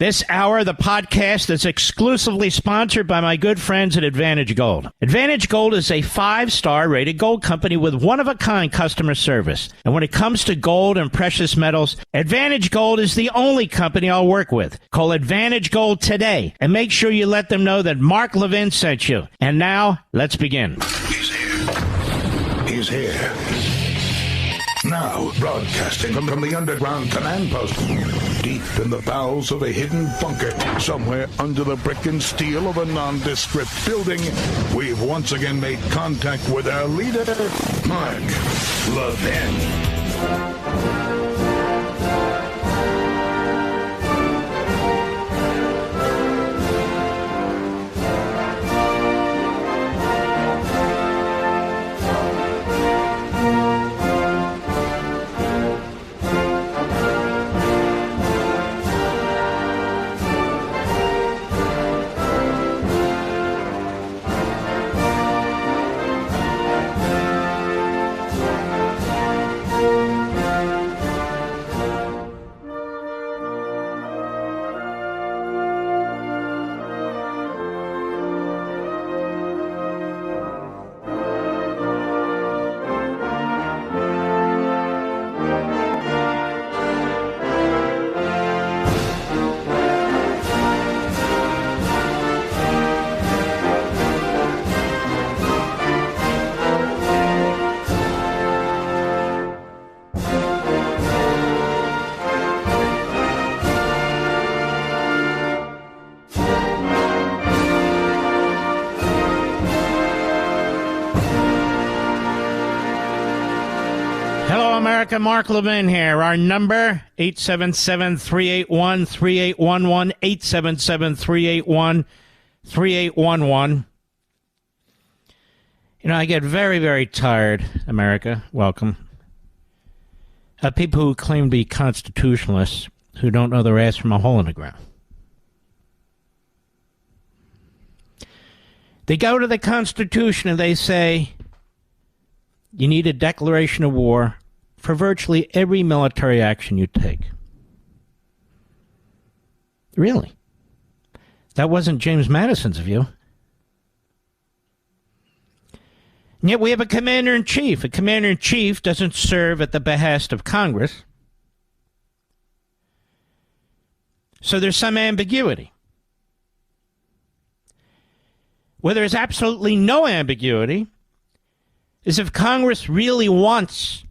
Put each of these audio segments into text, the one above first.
This hour of the podcast is exclusively sponsored by my good friends at Advantage Gold. Advantage Gold is a 5-star rated gold company with one-of-a-kind customer service. And when it comes to gold and precious metals, Advantage Gold is the only company I'll work with. Call Advantage Gold today and make sure you let them know that Mark Levin sent you. And now, let's begin. He's here. He's here. Now, broadcasting from the underground command post, deep in the bowels of a hidden bunker, somewhere under the brick and steel of a nondescript building, we've once again made contact with our leader, Mark Levin. America, Mark Levin here. Our number, 877-381-3811, 877-381-3811. You know, I get very, very tired, America, welcome, of people who claim to be constitutionalists who don't know their ass from a hole in the ground. They go to the Constitution and they say, you need a declaration of war for virtually every military action you take. Really? That wasn't James Madison's view. And yet we have a commander-in-chief. A commander-in-chief doesn't serve at the behest of Congress. So there's some ambiguity. Where there's absolutely no ambiguity is if Congress really wants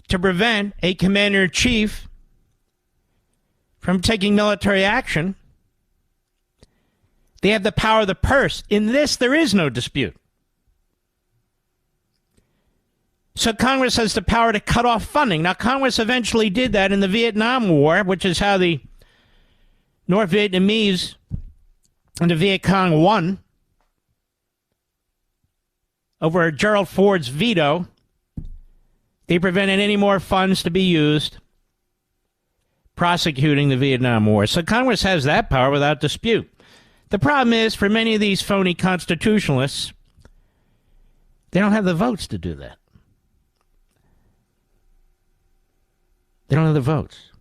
to prevent a commander-in-chief from taking military action, they have the power of the purse. In this, there is no dispute. So Congress has the power to cut off funding. Now, Congress eventually did that in the Vietnam War, which is how the North Vietnamese and the Viet Cong won over Gerald Ford's veto. They prevented any more funds to be used prosecuting the Vietnam War. So Congress has that power without dispute. The problem is, for many of these phony constitutionalists, they don't have the votes to do that. They don't have the votes.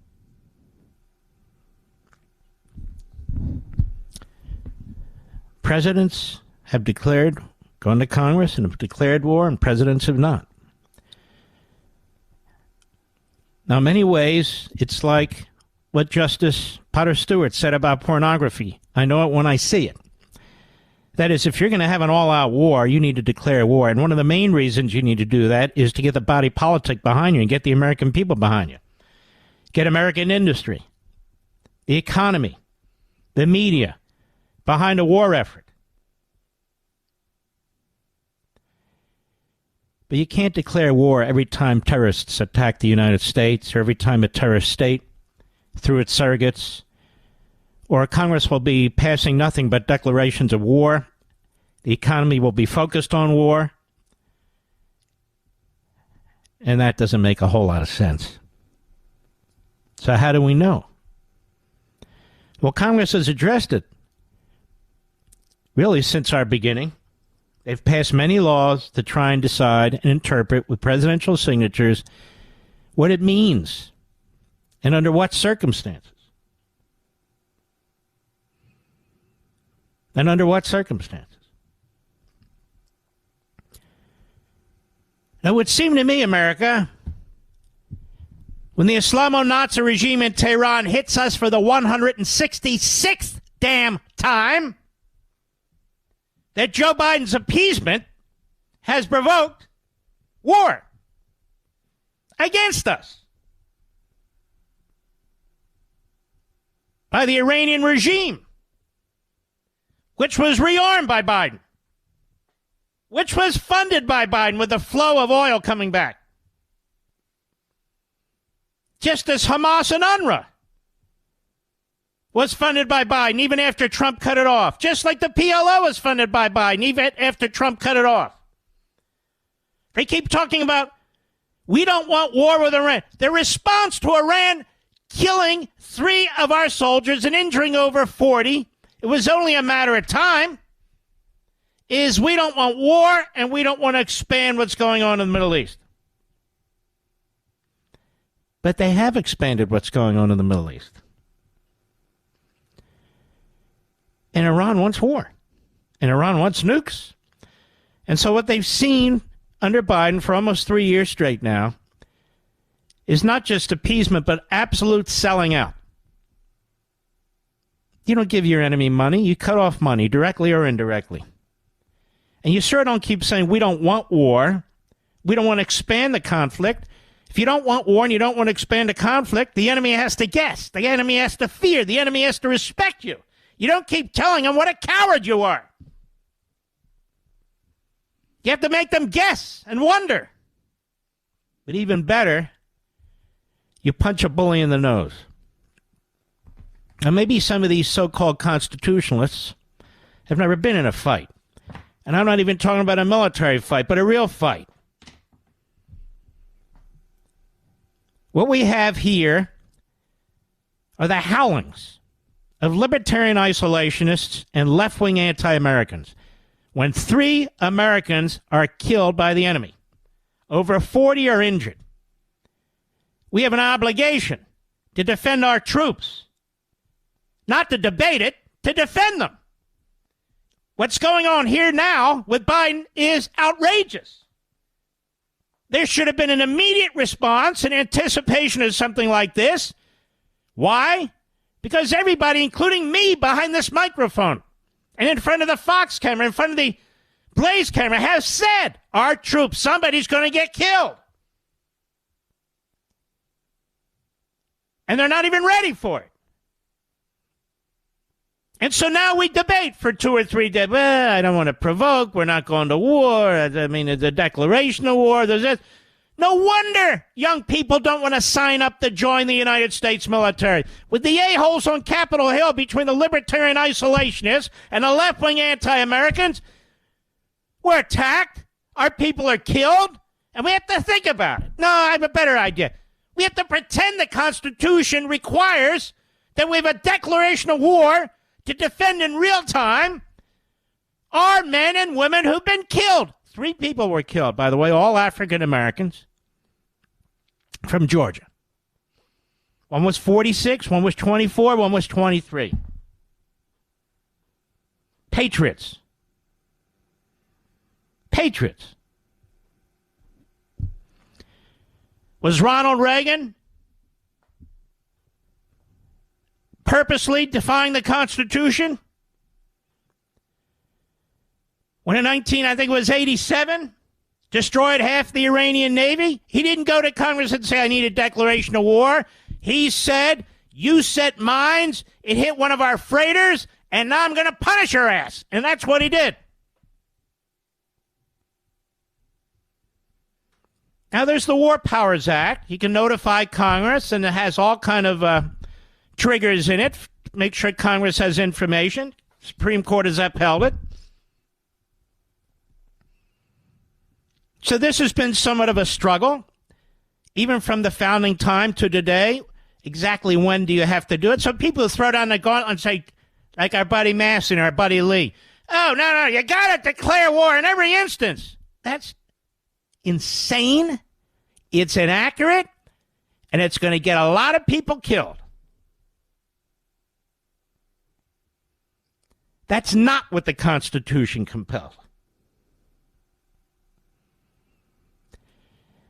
Presidents have gone to Congress and have declared war, and presidents have not. Now, in many ways, it's like what Justice Potter Stewart said about pornography. I know it when I see it. That is, if you're going to have an all-out war, you need to declare war. And one of the main reasons you need to do that is to get the body politic behind you and get the American people behind you. Get American industry, the economy, the media behind a war effort. But you can't declare war every time terrorists attack the United States or every time a terrorist state, through its surrogates, or Congress will be passing nothing but declarations of war. The economy will be focused on war. And that doesn't make a whole lot of sense. So how do we know? Well, Congress has addressed it really since our beginning. They've passed many laws to try and decide and interpret with presidential signatures what it means and under what circumstances. And under what circumstances? Now, it would seem to me, America, when the Islamo-Nazi regime in Tehran hits us for the 166th damn time, that Joe Biden's appeasement has provoked war against us by the Iranian regime, which was rearmed by Biden, which was funded by Biden with the flow of oil coming back. Just as Hamas and UNRWA was funded by Biden even after Trump cut it off. Just like the PLO was funded by Biden even after Trump cut it off. They keep talking about, we don't want war with Iran. The response to Iran killing 3 of our soldiers and injuring over 40, it was only a matter of time, is we don't want war and we don't want to expand what's going on in the Middle East. But they have expanded what's going on in the Middle East. And Iran wants war. And Iran wants nukes. And so what they've seen under Biden for almost 3 years straight now is not just appeasement, but absolute selling out. You don't give your enemy money. You cut off money, directly or indirectly. And you sure don't keep saying, we don't want war. We don't want to expand the conflict. If you don't want war and you don't want to expand the conflict, the enemy has to guess. The enemy has to fear. The enemy has to respect you. You don't keep telling them what a coward you are. You have to make them guess and wonder. But even better, you punch a bully in the nose. Now, maybe some of these so-called constitutionalists have never been in a fight. And I'm not even talking about a military fight, but a real fight. What we have here are the howlings of libertarian isolationists and left-wing anti-Americans when 3 Americans are killed by the enemy. Over 40 are injured. We have an obligation to defend our troops, not to debate it, to defend them. What's going on here now with Biden is outrageous. There should have been an immediate response in anticipation of something like this. Why? Because everybody, including me behind this microphone and in front of the Fox camera, in front of the Blaze camera, has said, our troops, somebody's going to get killed. And they're not even ready for it. And so now we debate for 2 or 3 days. Well, I don't want to provoke. We're not going to war. I mean, the declaration of war. There's this. No wonder young people don't want to sign up to join the United States military. With the a-holes on Capitol Hill between the libertarian isolationists and the left-wing anti-Americans, we're attacked. Our people are killed. And we have to think about it. No, I have a better idea. We have to pretend the Constitution requires that we have a declaration of war to defend in real time our men and women who've been killed. 3 people were killed, by the way, all African Americans from Georgia. One was 46, one was 24, one was 23. Patriots. Patriots. Was Ronald Reagan purposely defying the Constitution? When in I think it was 87, destroyed half the Iranian Navy, he didn't go to Congress and say, I need a declaration of war. He said, you set mines, it hit one of our freighters, and now I'm going to punish your ass. And that's what he did. Now there's the War Powers Act. You can notify Congress, and it has all kind of triggers in it. Make sure Congress has information. Supreme Court has upheld it. So this has been somewhat of a struggle, even from the founding time to today. Exactly when do you have to do it? So people throw down the gauntlet and say, like our buddy Masson or our buddy Lee, oh, no, you got to declare war in every instance. That's insane. It's inaccurate, and it's going to get a lot of people killed. That's not what the Constitution compels.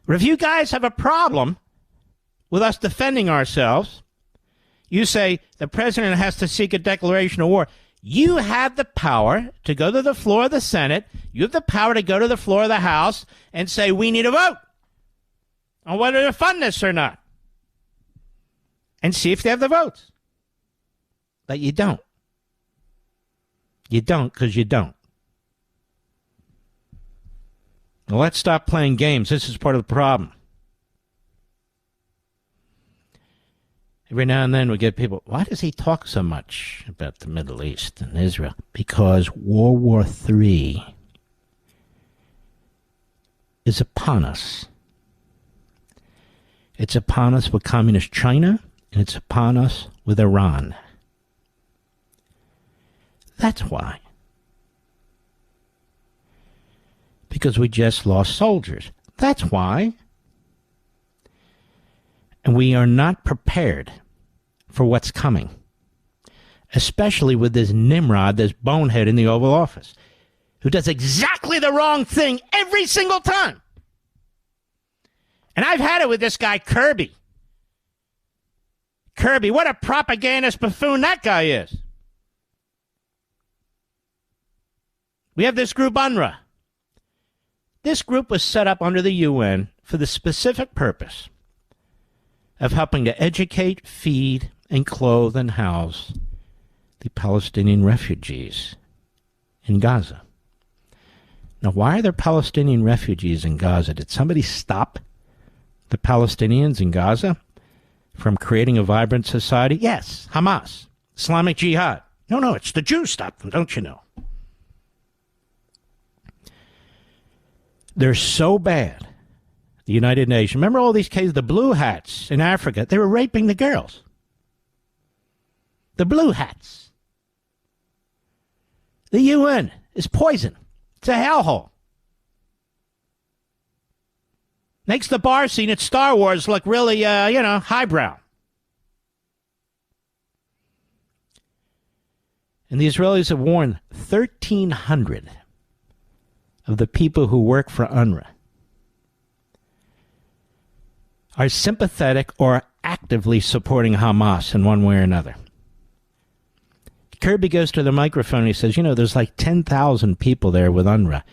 But if you guys have a problem with us defending ourselves, you say the president has to seek a declaration of war. You have the power to go to the floor of the Senate. You have the power to go to the floor of the House and say, we need a vote on whether to fund this or not. And see if they have the votes. But you don't. You don't because you don't. Well, let's stop playing games. This is part of the problem. Every now and then we get people, why does he talk so much about the Middle East and Israel? Because World War III is upon us. It's upon us with communist China, and it's upon us with Iran. That's why. Because we just lost soldiers. That's why. And we are not prepared for what's coming, especially with this Nimrod, this bonehead in the Oval Office, who does exactly the wrong thing every single time. And I've had it with this guy, Kirby. Kirby, what a propagandist buffoon that guy is. We have this group, UNRWA. This group was set up under the UN for the specific purpose of helping to educate, feed, and clothe and house the Palestinian refugees in Gaza. Now, why are there Palestinian refugees in Gaza? Did somebody stop the Palestinians in Gaza from creating a vibrant society? Yes, Hamas, Islamic Jihad. No, it's the Jews stopped them, don't you know? They're so bad. The United Nations. Remember all these cases, the blue hats in Africa? They were raping the girls. The blue hats. The UN is poison. It's a hellhole. Makes the bar scene at Star Wars look really, highbrow. And the Israelis have warned 1,300 of the people who work for UNRWA are sympathetic or actively supporting Hamas in one way or another. Kirby goes to the microphone and he says, there's like 10,000 people there with UNRWA,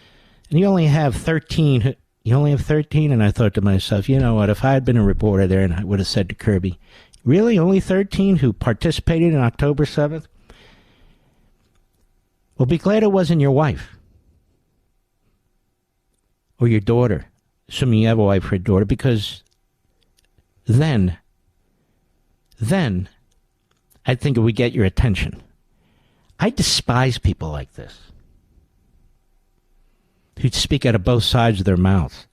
and you only have 13. You only have 13? And I thought to myself, you know what, if I had been a reporter there, and I would have said to Kirby, really, only 13 who participated in October 7th? Well, be glad it wasn't your wife. Or your daughter, assuming you have a wife or a daughter, because then I think it would get your attention. I despise people like this, who speak out of both sides of their mouths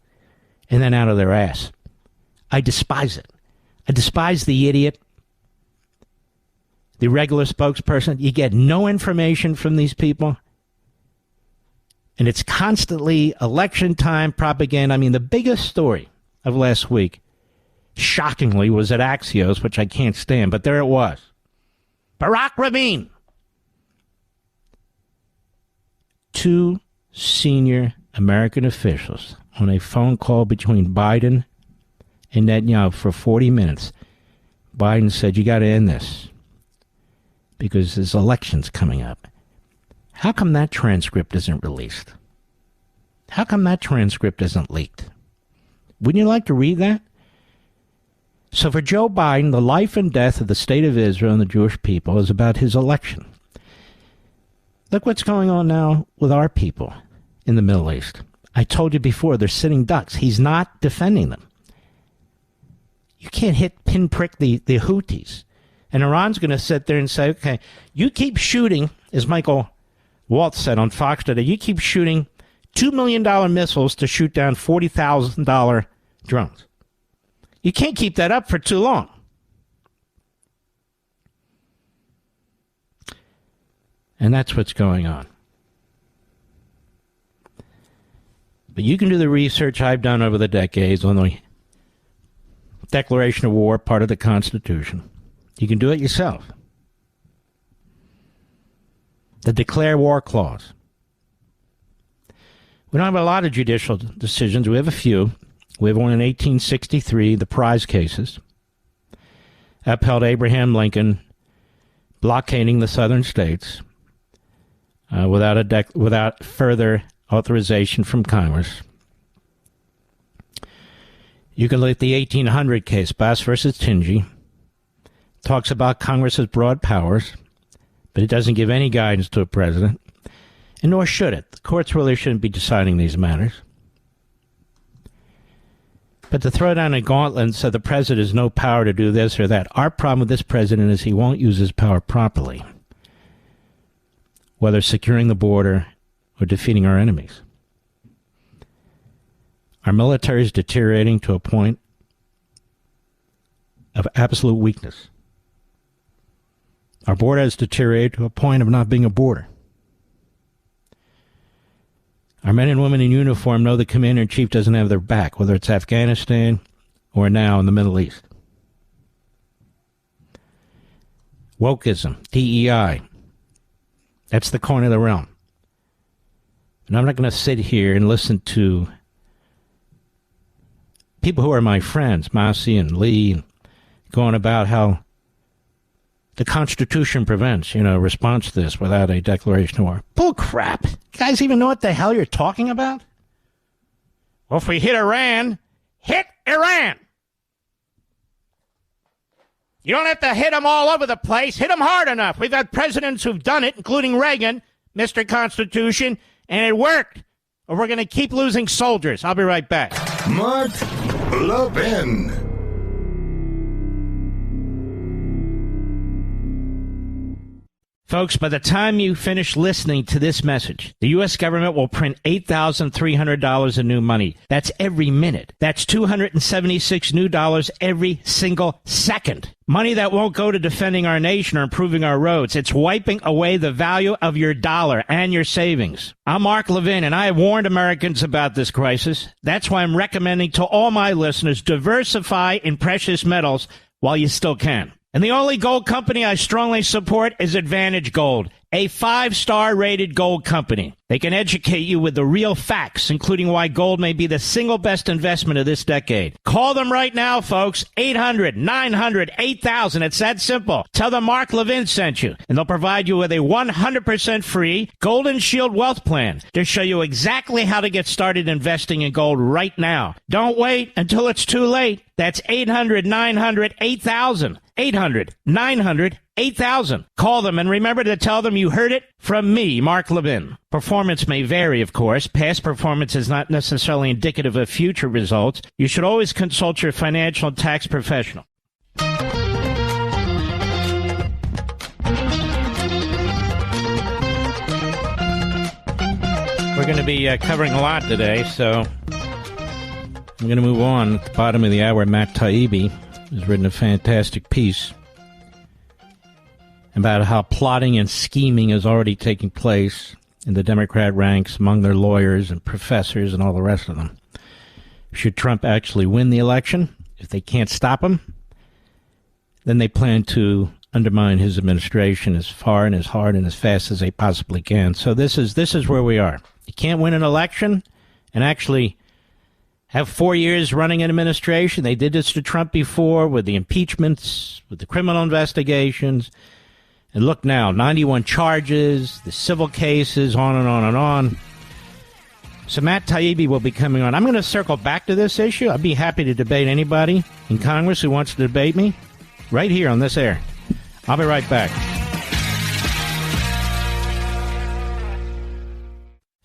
and then out of their ass. I despise it. I despise the idiot, the regular spokesperson. You get no information from these people. And it's constantly election time propaganda. I mean, the biggest story of last week, shockingly, was at Axios, which I can't stand, but there it was. Barack Rabin. 2 senior American officials on a phone call between Biden and Netanyahu for 40 minutes. Biden said, you got to end this because there's elections coming up. How come that transcript isn't released? How come that transcript isn't leaked? Wouldn't you like to read that? So for Joe Biden, the life and death of the state of Israel and the Jewish people is about his election. Look what's going on now with our people in the Middle East. I told you before, they're sitting ducks. He's not defending them. You can't pinprick the Houthis. And Iran's going to sit there and say, okay, you keep shooting, as Michael Waltz said on Fox today, you keep shooting $2 million missiles to shoot down $40,000 drones. You can't keep that up for too long. And that's what's going on. But you can do the research I've done over the decades on the declaration of war, part of the Constitution. You can do it yourself. the declare war clause. We don't have a lot of judicial decisions. We have a few. We have one in 1863, the prize cases, upheld Abraham Lincoln blockading the southern states without further authorization from Congress. You can look at the 1800 case, Bass versus Tingy. Talks about Congress's broad powers, but it doesn't give any guidance to a president, and nor should it. The courts really shouldn't be deciding these matters. But to throw down a gauntlet and say the president has no power to do this or that, our problem with this president is he won't use his power properly, whether securing the border or defeating our enemies. Our military is deteriorating to a point of absolute weakness. Our border has deteriorated to a point of not being a border. Our men and women in uniform know the commander-in-chief doesn't have their back, whether it's Afghanistan or now in the Middle East. Wokeism, DEI, that's the corner of the realm. And I'm not going to sit here and listen to people who are my friends, Massey and Lee, going about how the Constitution prevents, a response to this without a declaration of war. Bull crap. You guys even know what the hell you're talking about? Well, if we hit Iran, hit Iran. You don't have to hit them all over the place. Hit them hard enough. We've had presidents who've done it, including Reagan, Mr. Constitution, and it worked. Or we're going to keep losing soldiers. I'll be right back. Mark Levin. Folks, by the time you finish listening to this message, the U.S. government will print $8,300 in new money. That's every minute. That's $276 new dollars every single second. Money that won't go to defending our nation or improving our roads. It's wiping away the value of your dollar and your savings. I'm Mark Levin, and I have warned Americans about this crisis. That's why I'm recommending to all my listeners, diversify in precious metals while you still can. And the only gold company I strongly support is Advantage Gold, a 5-star rated gold company. They can educate you with the real facts, including why gold may be the single best investment of this decade. Call them right now, folks. 800-900-8000. It's that simple. Tell them Mark Levin sent you, and they'll provide you with a 100% free Golden Shield Wealth Plan to show you exactly how to get started investing in gold right now. Don't wait until it's too late. That's 800-900-8000. 800-900-8000. Call them and remember to tell them you heard it from me, Mark Levin. Performance may vary, of course. Past performance is not necessarily indicative of future results. You should always consult your financial and tax professional. We're going to be covering a lot today, so I'm going to move on. At the bottom of the hour, Matt Taibbi has written a fantastic piece about how plotting and scheming is already taking place in the Democrat ranks among their lawyers and professors and all the rest of them. Should Trump actually win the election, if they can't stop him, then they plan to undermine his administration as far and as hard and as fast as they possibly can. So this is where we are. You can't win an election and actually have 4 years running an administration. They did this to Trump before with the impeachments, with the criminal investigations. And look now, 91 charges, the civil cases, on and on and on. So Matt Taibbi will be coming on. I'm going to circle back to this issue. I'd be happy to debate anybody in Congress who wants to debate me right here on this air. I'll be right back.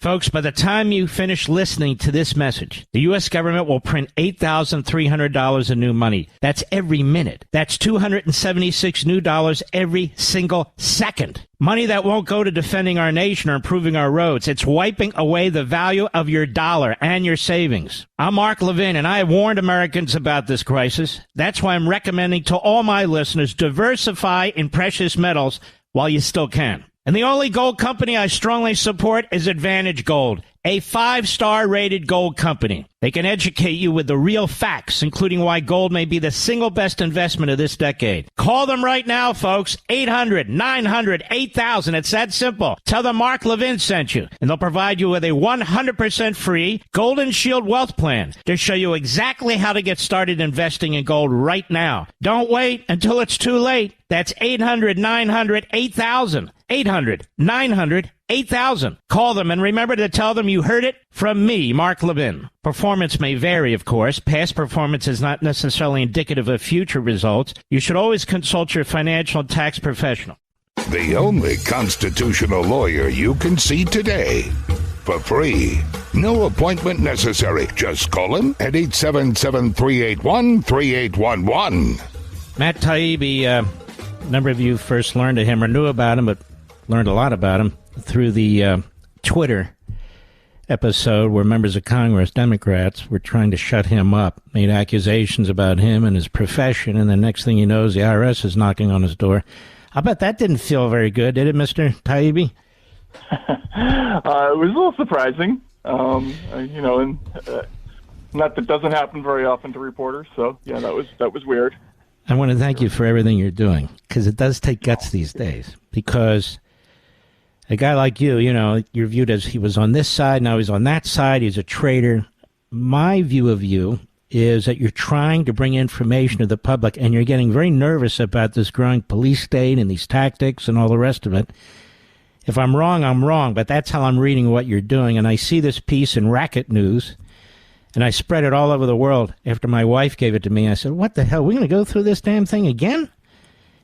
Folks, by the time you finish listening to this message, the U.S. government will print $8,300 in new money. That's every minute. That's $276 new dollars every single second. Money that won't go to defending our nation or improving our roads. It's wiping away the value of your dollar and your savings. I'm Mark Levin, and I have warned Americans about this crisis. That's why I'm recommending to all my listeners, diversify in precious metals while you still can. And the only gold company I strongly support is Advantage Gold, a 5-star rated gold company. They can educate you with the real facts, including why gold may be the single best investment of this decade. Call them right now, folks. 800-900-8000. It's that simple. Tell them Mark Levin sent you, and they'll provide you with a 100% free Golden Shield Wealth Plan to show you exactly how to get started investing in gold right now. Don't wait until it's too late. That's 800-900-8000. 800-900-8000. Call them and remember to tell them you heard it from me, Mark Levin. Performance may vary, of course. Past performance is not necessarily indicative of future results. You should always consult your financial and tax professional. The only constitutional lawyer you can see today. For free. No appointment necessary. Just call him at 877-381-3811. Matt Taibbi, a number of you first learned of him or knew about him, but learned a lot about him through the Twitter episode where members of Congress, Democrats, were trying to shut him up, made accusations about him and his profession, and the next thing you know is the IRS is knocking on his door. I bet that didn't feel very good, did it, Mr. Taibbi? It was a little surprising, and not that doesn't happen very often to reporters, so yeah, that was weird. I want to thank you for everything you're doing, because it does take guts these days, because a guy like you, you're viewed as he was on this side, now he's on that side, he's a traitor. My view of you is that you're trying to bring information to the public, and you're getting very nervous about this growing police state and these tactics and all the rest of it. If I'm wrong, I'm wrong, but that's how I'm reading what you're doing, and I see this piece in Racket News, and I spread it all over the world after my wife gave it to me. I said, what the hell, we're going to go through this damn thing again?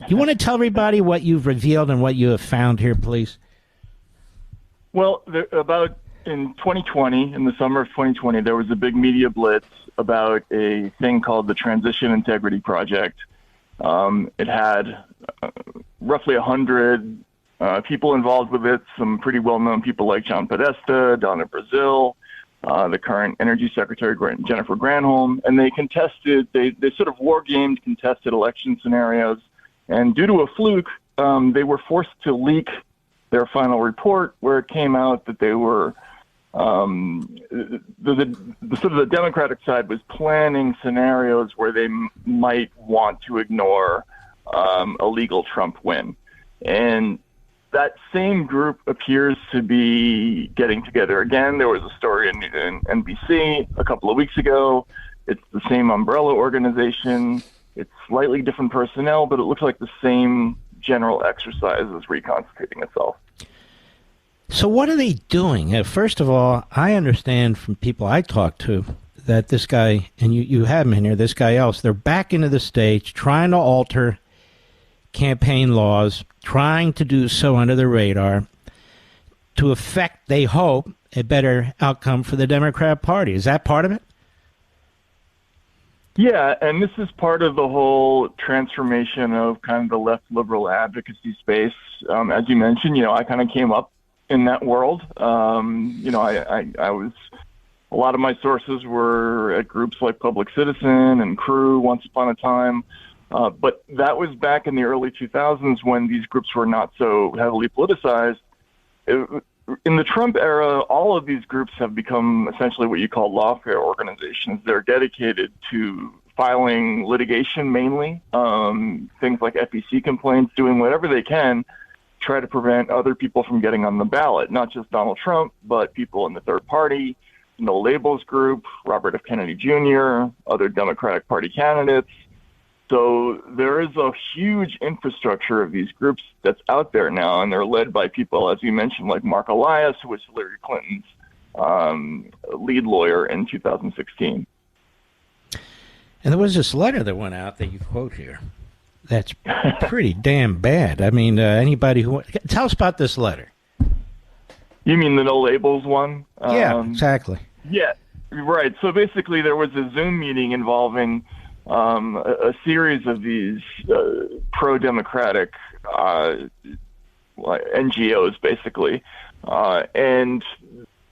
You want to tell everybody what you've revealed and what you have found here, please? Well, about in 2020, in the summer of 2020, there was a big media blitz about a thing called the Transition Integrity Project. It had roughly 100 people involved with it, some pretty well-known people like John Podesta, Donna Brazil, the current Energy Secretary, Jennifer Granholm, and they sort of war-gamed, contested election scenarios. And due to a fluke, they were forced to leak their final report, where it came out that they were the Democratic side was planning scenarios where they might want to ignore a legal Trump win. And that same group appears to be getting together again. There was a story in NBC a couple of weeks ago. It's the same umbrella organization. It's slightly different personnel, but it looks like the same general exercise is reconstituting itself. So what are they doing? First of all, I understand from people I talk to that this guy, and you have him in here, this guy else, they're back into the states trying to alter campaign laws, trying to do so under the radar to affect, they hope, a better outcome for the Democrat Party. Is that part of it? Yeah, and this is part of the whole transformation of kind of the left liberal advocacy space. As you mentioned, I kind of came up in that world. I was, a lot of my sources were at groups like Public Citizen and Crew once upon a time. But that was back in the early 2000s when these groups were not so heavily politicized. In the Trump era, all of these groups have become essentially what you call lawfare organizations. They're dedicated to filing litigation mainly, things like FEC complaints, doing whatever they can, try to prevent other people from getting on the ballot, not just Donald Trump, but people in the third party, No Labels Group, Robert F. Kennedy Jr., other Democratic Party candidates. So there is a huge infrastructure of these groups that's out there now, and they're led by people, as you mentioned, like Mark Elias, who was Hillary Clinton's lead lawyer in 2016. And there was this letter that went out that you quote here. That's pretty damn bad. I mean, anybody who... Tell us about this letter. You mean the No Labels one? Yeah, exactly. Yeah, right. So basically there was a Zoom meeting involving a series of these pro-democratic NGOs, basically, and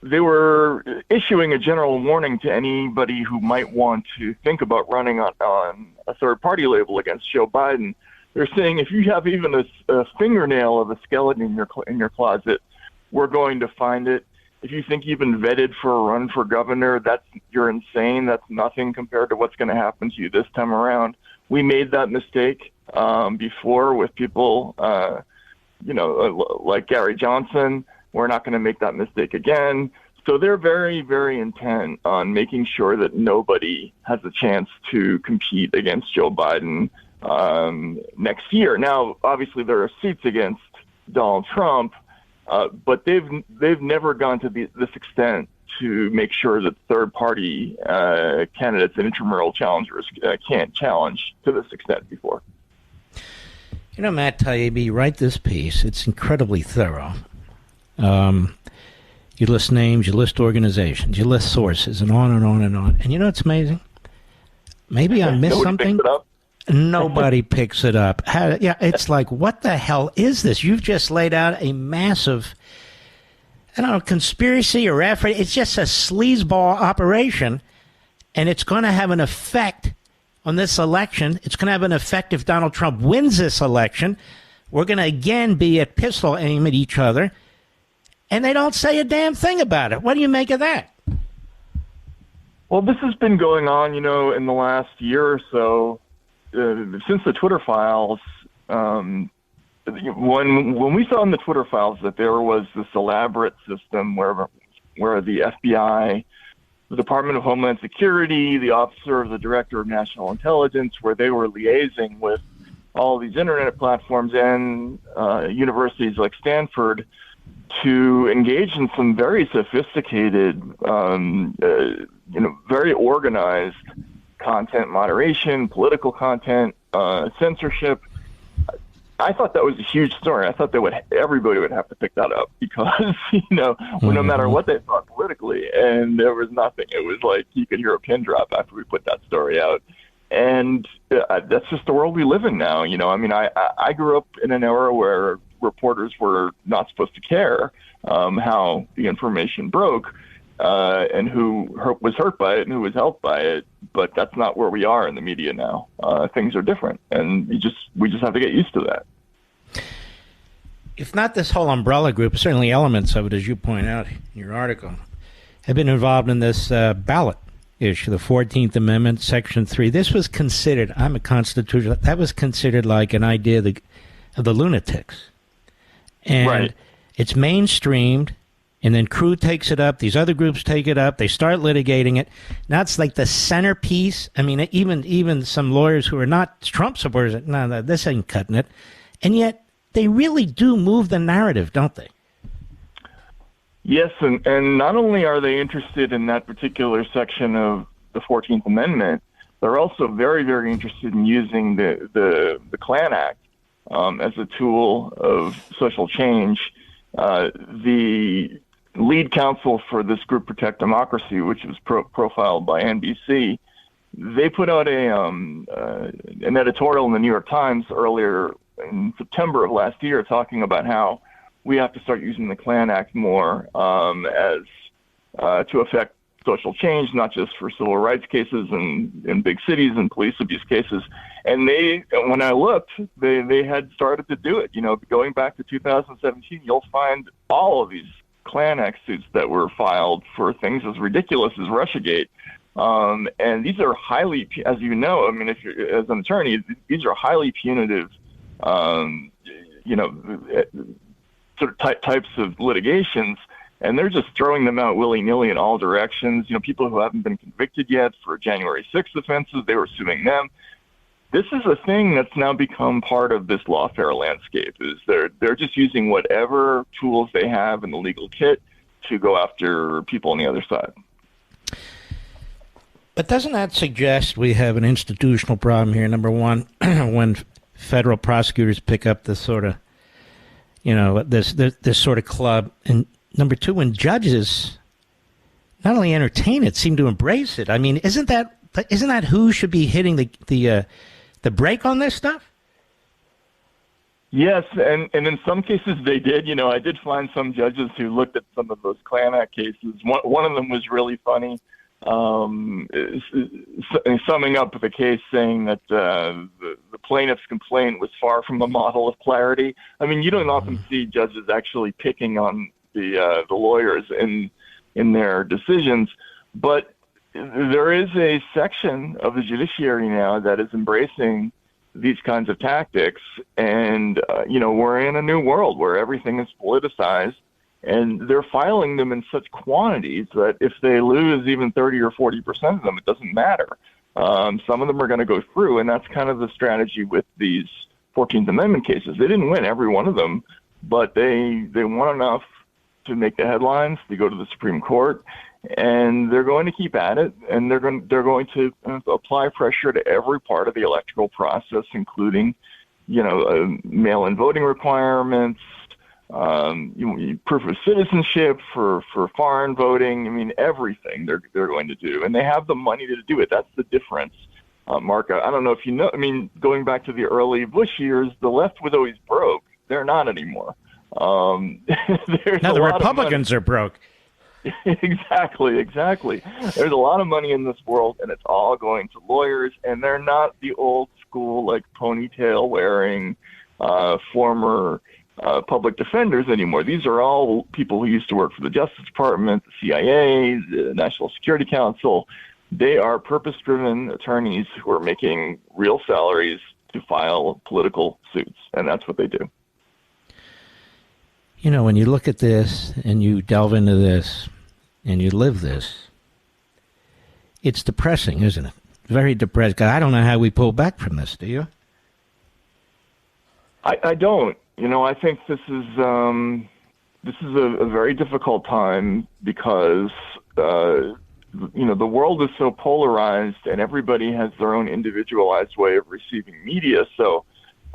they were issuing a general warning to anybody who might want to think about running on a third-party label against Joe Biden, They're saying if you have even a fingernail of a skeleton in your closet, we're going to find it. If you think you've been vetted for a run for governor, you're insane. That's nothing compared to what's going to happen to you this time around. We made that mistake before with people, like Gary Johnson. We're not going to make that mistake again. So they're very, very intent on making sure that nobody has a chance to compete against Joe Biden next year. Now, obviously, there are seats against Donald Trump, but they've never gone to this extent to make sure that third-party candidates and intramural challengers can't challenge to this extent before. You know, Matt Taibbi, you write this piece. It's incredibly thorough. You list names, you list organizations, you list sources, and on and on and on. And you know what's amazing? Maybe I missed something. Nobody picks it up. It's like, what the hell is this? You've just laid out a massive, I don't know, conspiracy or effort. It's just a sleazeball operation, and it's going to have an effect on this election. It's going to have an effect if Donald Trump wins this election. We're going to again be at pistol aim at each other, and they don't say a damn thing about it. What do you make of that? Well, this has been going on, in the last year or so. Since the Twitter files, when we saw in the Twitter files that there was this elaborate system where the FBI, the Department of Homeland Security, the Officer of the Director of National Intelligence, where they were liaising with all these internet platforms and universities like Stanford to engage in some very sophisticated, very organized content moderation, political content, censorship. I thought that was a huge story. I thought everybody would have to pick that up because, no matter what they thought politically, and there was nothing. It was like you could hear a pin drop after we put that story out. And that's just the world we live in now. I grew up in an era where reporters were not supposed to care how the information broke. And who was hurt by it and who was helped by it, but that's not where we are in the media now. Things are different, and we just have to get used to that. If not this whole umbrella group, certainly elements of it, as you point out in your article, have been involved in this ballot issue, the 14th Amendment, Section 3. This was considered, I'm a constitutionalist, that was considered like an idea of the lunatics. And right. It's mainstreamed. And then Crew takes it up. These other groups take it up. They start litigating it. Now it's like the centerpiece. I mean, even some lawyers who are not Trump supporters, no, this ain't cutting it. And yet they really do move the narrative, don't they? Yes, and not only are they interested in that particular section of the 14th Amendment, they're also very, very interested in using the Klan Act as a tool of social change. The lead counsel for this group, Protect Democracy, which was profiled by NBC, they put out an editorial in the New York Times earlier in September of last year talking about how we have to start using the Klan Act more as to affect social change, not just for civil rights cases in big cities and police abuse cases. And when I looked, they had started to do it. Going back to 2017, you'll find all of these Klan Act suits that were filed for things as ridiculous as Russiagate. And these are highly, as you know, I mean, if you're as an attorney, these are highly punitive, sort of types of litigations. And they're just throwing them out willy-nilly in all directions. People who haven't been convicted yet for January 6th offenses, they were suing them. This is a thing that's now become part of this lawfare landscape. Is they're just using whatever tools they have in the legal kit to go after people on the other side. But doesn't that suggest we have an institutional problem here? Number one, when federal prosecutors pick up this sort of, this sort of club, and number two, when judges not only entertain it, seem to embrace it. I mean, isn't that who should be hitting the brake on this stuff? Yes, and in some cases they did. I did find some judges who looked at some of those Klan Act cases. One of them was really funny. summing up the case, saying that the plaintiff's complaint was far from a model of clarity. I mean, you don't often see judges actually picking on the lawyers in their decisions, but there is a section of the judiciary now that is embracing these kinds of tactics, and we're in a new world where everything is politicized. And they're filing them in such quantities that if they lose even 30 or 40% of them, it doesn't matter. Some of them are going to go through, and that's kind of the strategy with these 14th Amendment cases. They didn't win every one of them, but they won enough to make the headlines, to go to the Supreme Court, and they're going to keep at it, and they're going to apply pressure to every part of the electoral process, including, mail-in voting requirements, proof of citizenship for foreign voting. I mean, everything they're going to do, and they have the money to do it. That's the difference, Mark. I don't know if you know. I mean, going back to the early Bush years, the left was always broke. They're not anymore. Now the Republicans are broke. Exactly. There's a lot of money in this world, and it's all going to lawyers, and they're not the old school, like ponytail wearing former public defenders anymore. These are all people who used to work for the Justice Department, the CIA, the National Security Council. They are purpose-driven attorneys who are making real salaries to file political suits, and that's what they do. When you look at this and you delve into this and you live this, it's depressing, isn't it? Very depressing. I don't know how we pull back from this, do you? I don't. I think this is a very difficult time because the world is so polarized and everybody has their own individualized way of receiving media. So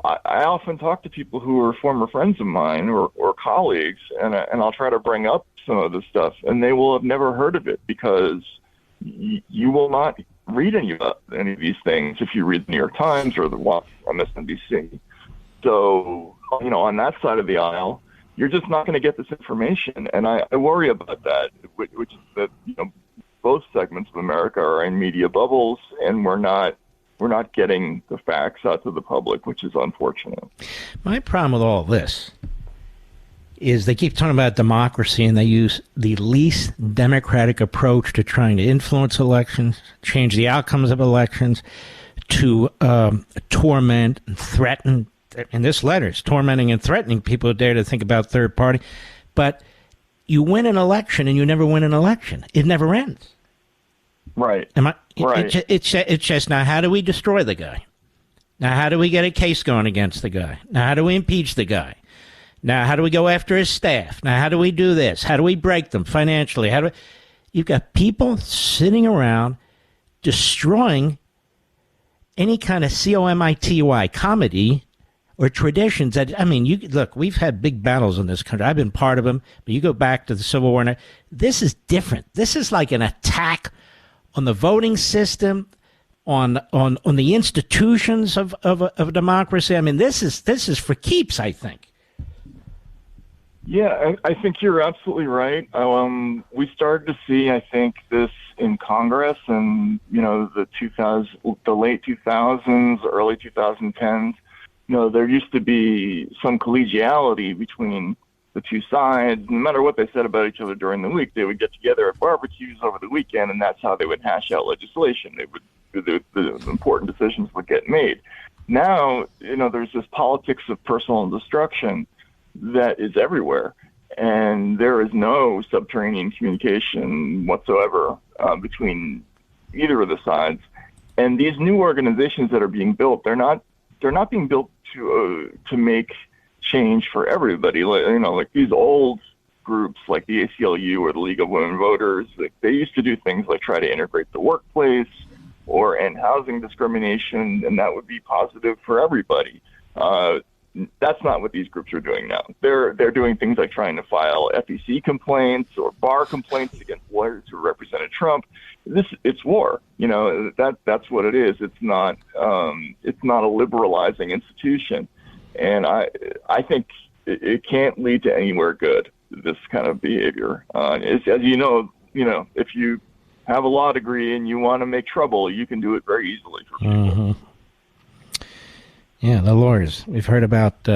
I often talk to people who are former friends of mine or colleagues, and I'll try to bring up some of this stuff, and they will have never heard of it because you will not read any of these things if you read the New York Times or the MSNBC. So, on that side of the aisle, you're just not going to get this information, and I worry about that, which is that both segments of America are in media bubbles, and we're not getting the facts out to the public, which is unfortunate. My problem with all this is they keep talking about democracy, and they use the least democratic approach to trying to influence elections, change the outcomes of elections, to torment and threaten. In this letter, it's tormenting and threatening people who dare to think about third party. But you win an election, and you never win an election. It never ends. Right. Right. It's just, now, how do we destroy the guy? Now, how do we get a case going against the guy? Now, how do we impeach the guy? Now, how do we go after his staff? Now, how do we do this? How do we break them financially? You've got people sitting around destroying any kind of comity comedy or traditions that, look, we've had big battles in this country. I've been part of them, but you go back to the Civil War, and this is different. This is like an attack on the voting system, on the institutions of democracy. This is for keeps, I think. Yeah, I think you're absolutely right. We started to see, I think, this in Congress and, the late 2000s, early 2010s. There used to be some collegiality between the two sides. No matter what they said about each other during the week, they would get together at barbecues over the weekend, and that's how they would hash out legislation. The important decisions would get made. Now, there's this politics of personal destruction that is everywhere, and there is no subterranean communication whatsoever between either of the sides. And these new organizations that are being built, they're not being built to make change for everybody. Like these old groups like the ACLU or the League of Women Voters, they used to do things like try to integrate the workplace or end housing discrimination, and that would be positive for everybody. That's not what these groups are doing now. They're doing things like trying to file FEC complaints or bar complaints against lawyers who represented Trump. It's war. That's what it is. It's not a liberalizing institution, and I think it can't lead to anywhere good. This kind of behavior, as you know, if you have a law degree and you want to make trouble, you can do it very easily for people. Mm-hmm. Yeah, the lawyers. We've heard about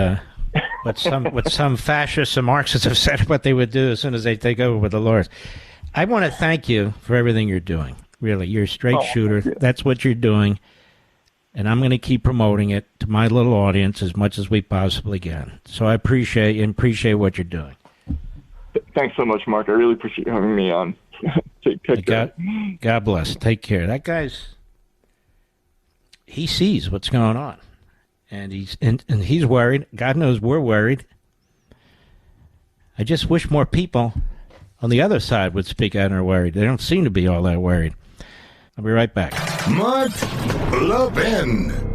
what some fascists and Marxists have said what they would do as soon as they take over with the lawyers. I want to thank you for everything you're doing. Really, you're a straight shooter. That's what you're doing. And I'm going to keep promoting it to my little audience as much as we possibly can. So I appreciate what you're doing. Thanks so much, Mark. I really appreciate you having me on. Take care. God bless. Take care. That he sees what's going on. And he's worried. God knows we're worried. I just wish more people on the other side would speak out and are worried. They don't seem to be all that worried. I'll be right back. Mark Levin.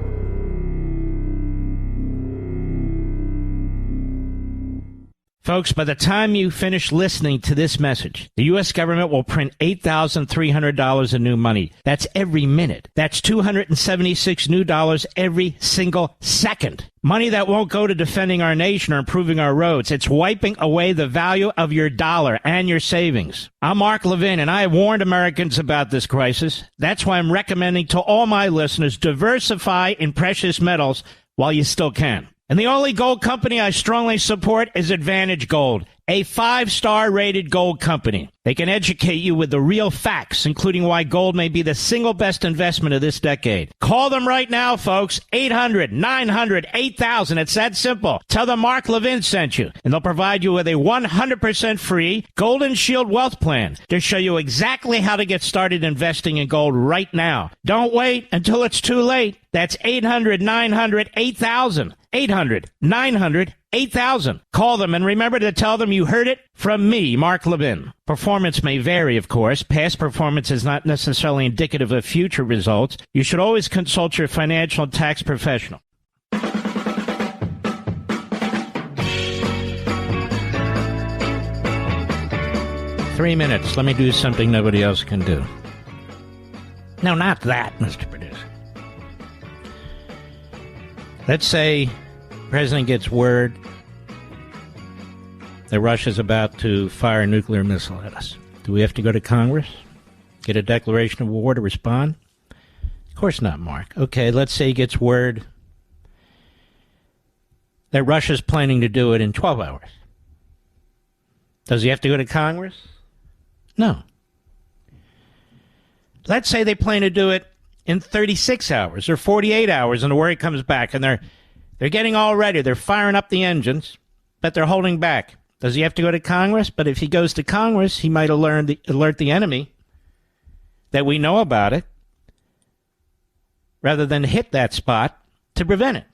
Folks, by the time you finish listening to this message, the U.S. government will print $8,300 in new money. That's every minute. That's $276 new dollars every single second. Money that won't go to defending our nation or improving our roads. It's wiping away the value of your dollar and your savings. I'm Mark Levin, and I have warned Americans about this crisis. That's why I'm recommending to all my listeners, diversify in precious metals while you still can. And the only gold company I strongly support is Advantage Gold, a 5-star rated gold company. They can educate you with the real facts, including why gold may be the single best investment of this decade. Call them right now, folks. 800-900-8000. It's that simple. Tell them Mark Levin sent you, and they'll provide you with a 100% free Golden Shield Wealth Plan to show you exactly how to get started investing in gold right now. Don't wait until it's too late. That's 800-900-8000. 800-900-8000. Call them and remember to tell them you heard it from me, Mark Levin. Performance may vary, of course. Past performance is not necessarily indicative of future results. You should always consult your financial and tax professional. 3 minutes. Let me do something nobody else can do. No, not that, Mr. Producer. Let's say the president gets word that Russia's about to fire a nuclear missile at us. Do we have to go to Congress? Get a declaration of war to respond? Of course not, Mark. Okay, let's say he gets word that Russia's planning to do it in 12 hours. Does he have to go to Congress? No. Let's say they plan to do it in 36 hours or 48 hours, and the word comes back, and they're getting all ready. They're firing up the engines, but they're holding back. Does he have to go to Congress? But if he goes to Congress, he might alert the enemy that we know about it, rather than hit that spot to prevent it.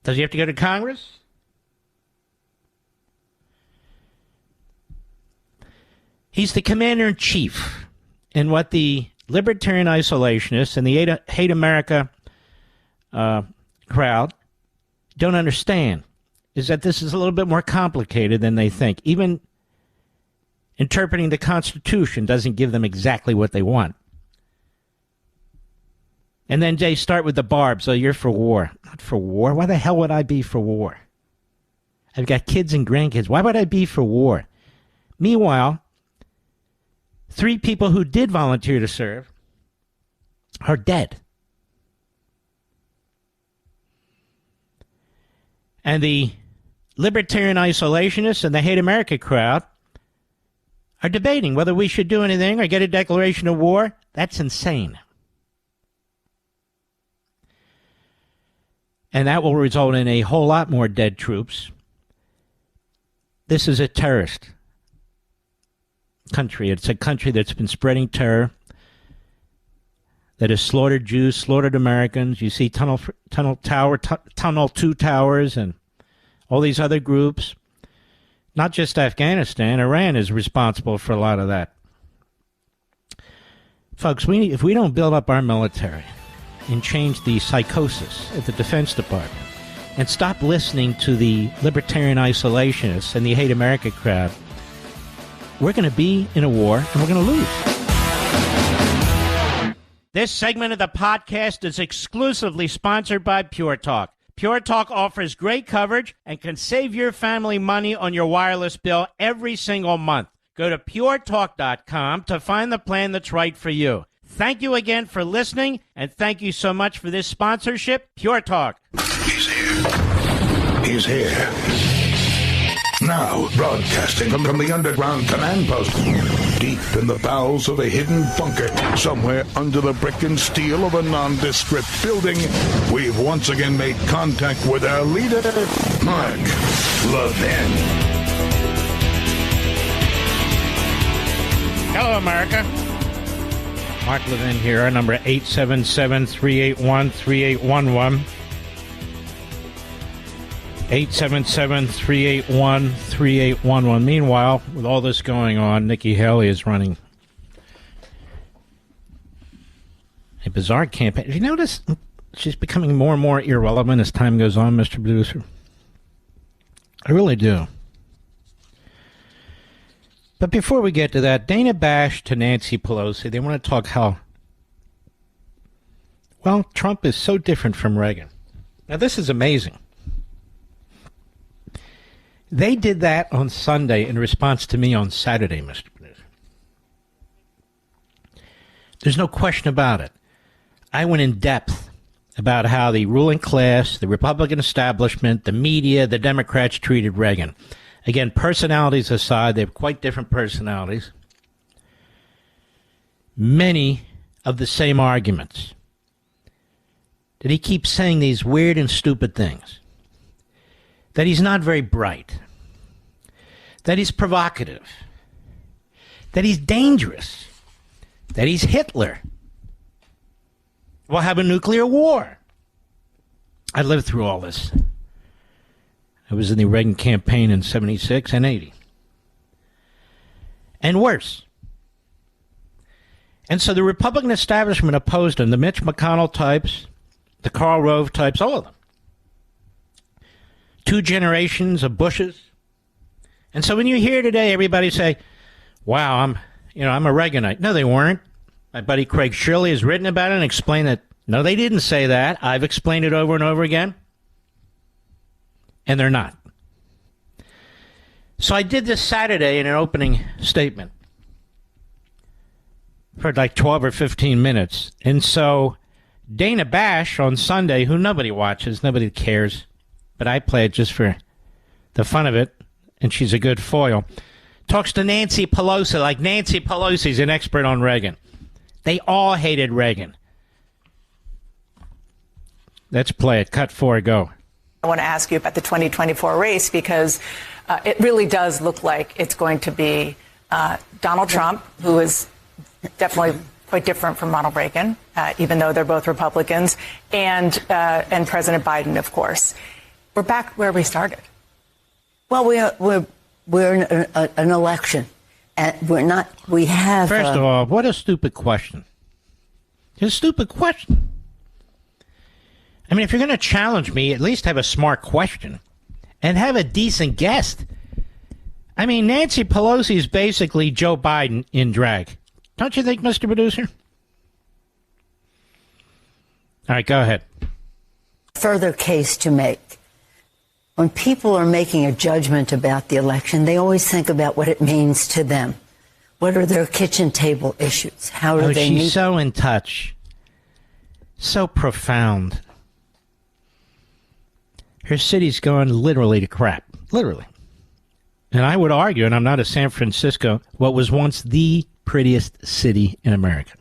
Does he have to go to Congress? He's the commander-in-chief, and what the libertarian isolationists and the hate America crowd don't understand is that this is a little bit more complicated than they think. Even interpreting the Constitution doesn't give them exactly what they want. And then they start with the barbs. Oh, you're for war. Not for war. Why the hell would I be for war? I've got kids and grandkids. Why would I be for war? Meanwhile, 3 people who did volunteer to serve are dead. And the libertarian isolationists and the hate America crowd are debating whether we should do anything or get a declaration of war. That's insane. And that will result in a whole lot more dead troops. This is a terrorist country. It's a country that's been spreading terror, that has slaughtered Jews, slaughtered Americans. You see Tunnel 2 Towers and all these other groups. Not just Afghanistan. Iran is responsible for a lot of that. Folks, if we don't build up our military and change the psychosis at the Defense Department and stop listening to the libertarian isolationists and the hate America crowd, we're going to be in a war, and we're going to lose. This segment of the podcast is exclusively sponsored by Pure Talk. Pure Talk offers great coverage and can save your family money on your wireless bill every single month. Go to puretalk.com to find the plan that's right for you. Thank you again for listening, and thank you so much for this sponsorship, Pure Talk. He's here. He's here. Now, broadcasting from the underground command post, deep in the bowels of a hidden bunker, somewhere under the brick and steel of a nondescript building, we've once again made contact with our leader, Mark Levin. Hello, America. Mark Levin here. Our number 877-381-3811. 877-381-3811. Meanwhile, with all this going on, Nikki Haley is running a bizarre campaign. Have you noticed she's becoming more and more irrelevant as time goes on, Mr. Producer? I really do. But before we get to that, Dana Bash to Nancy Pelosi, they want to talk how, well, Trump is so different from Reagan. Now, this is amazing. They did that on Sunday in response to me on Saturday, Mr. Producer. There's no question about it. I went in depth about how the ruling class, the Republican establishment, the media, the Democrats treated Reagan. Again, personalities aside, they have quite different personalities. Many of the same arguments. That he keeps saying these weird and stupid things. That he's not very bright, that he's provocative, that he's dangerous, that he's Hitler. We'll have a nuclear war. I lived through all this. I was in the Reagan campaign in 76 and 80. And worse. And so the Republican establishment opposed him, the Mitch McConnell types, the Karl Rove types, all of them. 2 generations of Bushes. And so when you hear today everybody say, wow, I'm a Reaganite. No, they weren't. My buddy Craig Shirley has written about it and explained that, no, they didn't say that. I've explained it over and over again. And they're not. So I did this Saturday in an opening statement for like 12 or 15 minutes. And so Dana Bash on Sunday, who nobody watches, nobody cares, but I play it just for the fun of it, and she's a good foil, talks to Nancy Pelosi like Nancy Pelosi's an expert on Reagan. They all hated Reagan. Let's play it. Cut 4, go. I want to ask you about the 2024 race because it really does look like it's going to be Donald Trump, who is definitely quite different from Ronald Reagan, even though they're both Republicans, and President Biden, of course. We're back where we started. Well, we're in an election, and we're not. We have. First of all, what a stupid question! It's a stupid question. I mean, if you're going to challenge me, at least have a smart question, and have a decent guest. I mean, Nancy Pelosi is basically Joe Biden in drag. Don't you think, Mr. Producer? All right, go ahead. Further case to make. When people are making a judgment about the election, they always think about what it means to them. What are their kitchen table issues? How do they meet? She's so in touch. So profound. Her city's going literally to crap. Literally. And I would argue, and I'm not a San Francisco, what was once the prettiest city in America.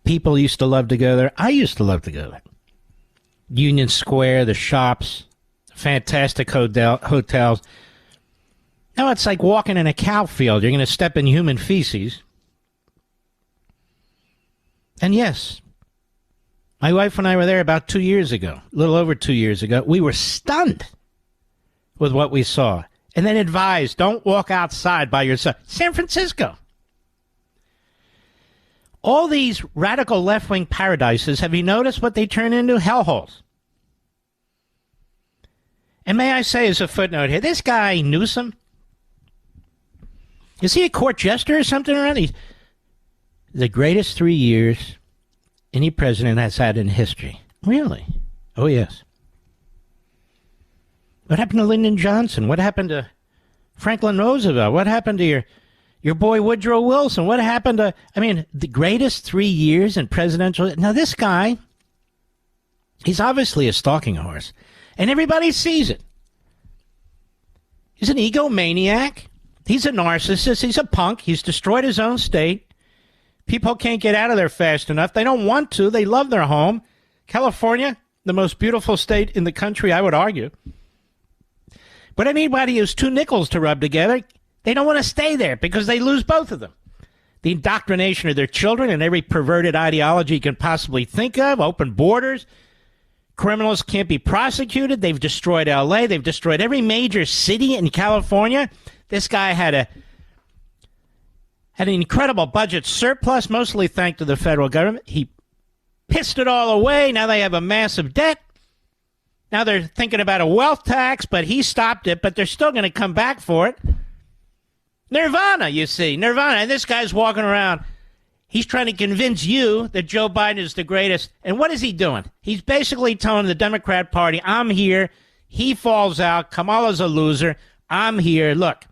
People used to love to go there. I used to love to go there. Union Square, the shops, fantastic hotels. Now it's like walking in a cow field. You're going to step in human feces. And yes, my wife and I were there about 2 years ago, a little over 2 years ago. We were stunned with what we saw. And then advised, don't walk outside by yourself. San Francisco. All these radical left-wing paradises, have you noticed what they turn into? Hellholes. And may I say as a footnote here, this guy Newsom, is he a court jester or something or other? He's the greatest 3 years any president has had in history. Really? Oh, yes. What happened to Lyndon Johnson? What happened to Franklin Roosevelt? What happened to your boy Woodrow Wilson? What happened to, the greatest 3 years in presidential? Now, this guy, he's obviously a stalking horse, and everybody sees it. He's an egomaniac. He's a narcissist. He's a punk. He's destroyed his own state. People can't get out of there fast enough. They don't want to. They love their home. California, the most beautiful state in the country, I would argue. But anybody who's two nickels to rub together, they don't want to stay there because they lose both of them. The indoctrination of their children and every perverted ideology you can possibly think of, open borders, criminals can't be prosecuted. They've destroyed L.A. They've destroyed every major city in California. This guy had an incredible budget surplus, mostly thanks to the federal government. He pissed it all away. Now they have a massive debt. Now they're thinking about a wealth tax, but he stopped it, but they're still going to come back for it. Nirvana, you see. Nirvana. And this guy's walking around. He's trying to convince you that Joe Biden is the greatest. And what is he doing? He's basically telling the Democrat Party, I'm here. He falls out. Kamala's a loser. I'm here. Look,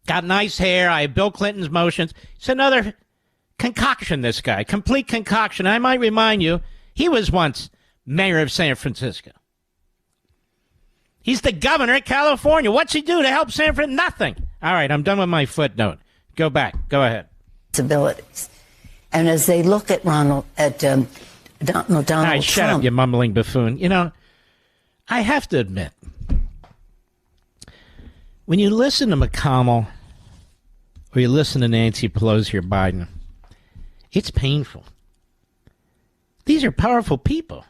got nice hair. I have Bill Clinton's motions. It's another concoction, this guy. Complete concoction. I might remind you, he was once mayor of San Francisco. He's the governor of California. What's he do to help San Francisco? Nothing. All right, I'm done with my footnote. Go back. Go ahead. Abilities. And as they look at Donald All right, shut Trump, up, you mumbling buffoon. You know, I have to admit, when you listen to McConnell or you listen to Nancy Pelosi or Biden, it's painful. These are powerful people.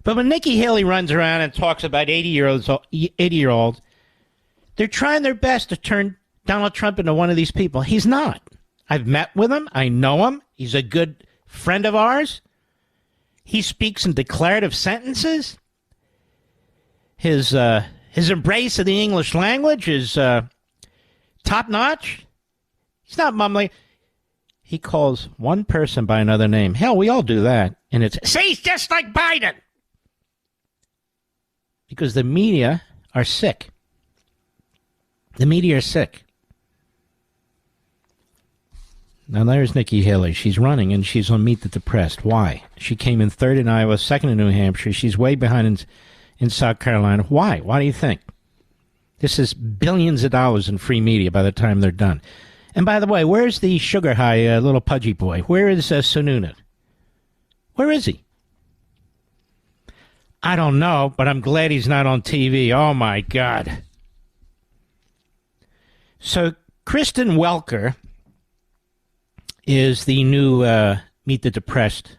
But when Nikki Haley runs around and talks about 80-year-olds, they're trying their best to turn Donald Trump into one of these people. He's not. I've met with him. I know him. He's a good friend of ours. He speaks in declarative sentences. His embrace of the English language is top-notch. He's not mumbling. He calls one person by another name. Hell, we all do that. And it's, see, he's just like Biden. Because the media are sick. The media are sick. Now, there's Nikki Haley. She's running, and she's on Meet the Depressed. Why? She came in third in Iowa, second in New Hampshire. She's way behind in South Carolina. Why? Why do you think? This is billions of dollars in free media by the time they're done. And by the way, where's the sugar high little pudgy boy? Where is Sununu? Where is he? I don't know, but I'm glad he's not on TV. Oh, my God. So Kristen Welker is the new Meet the Depressed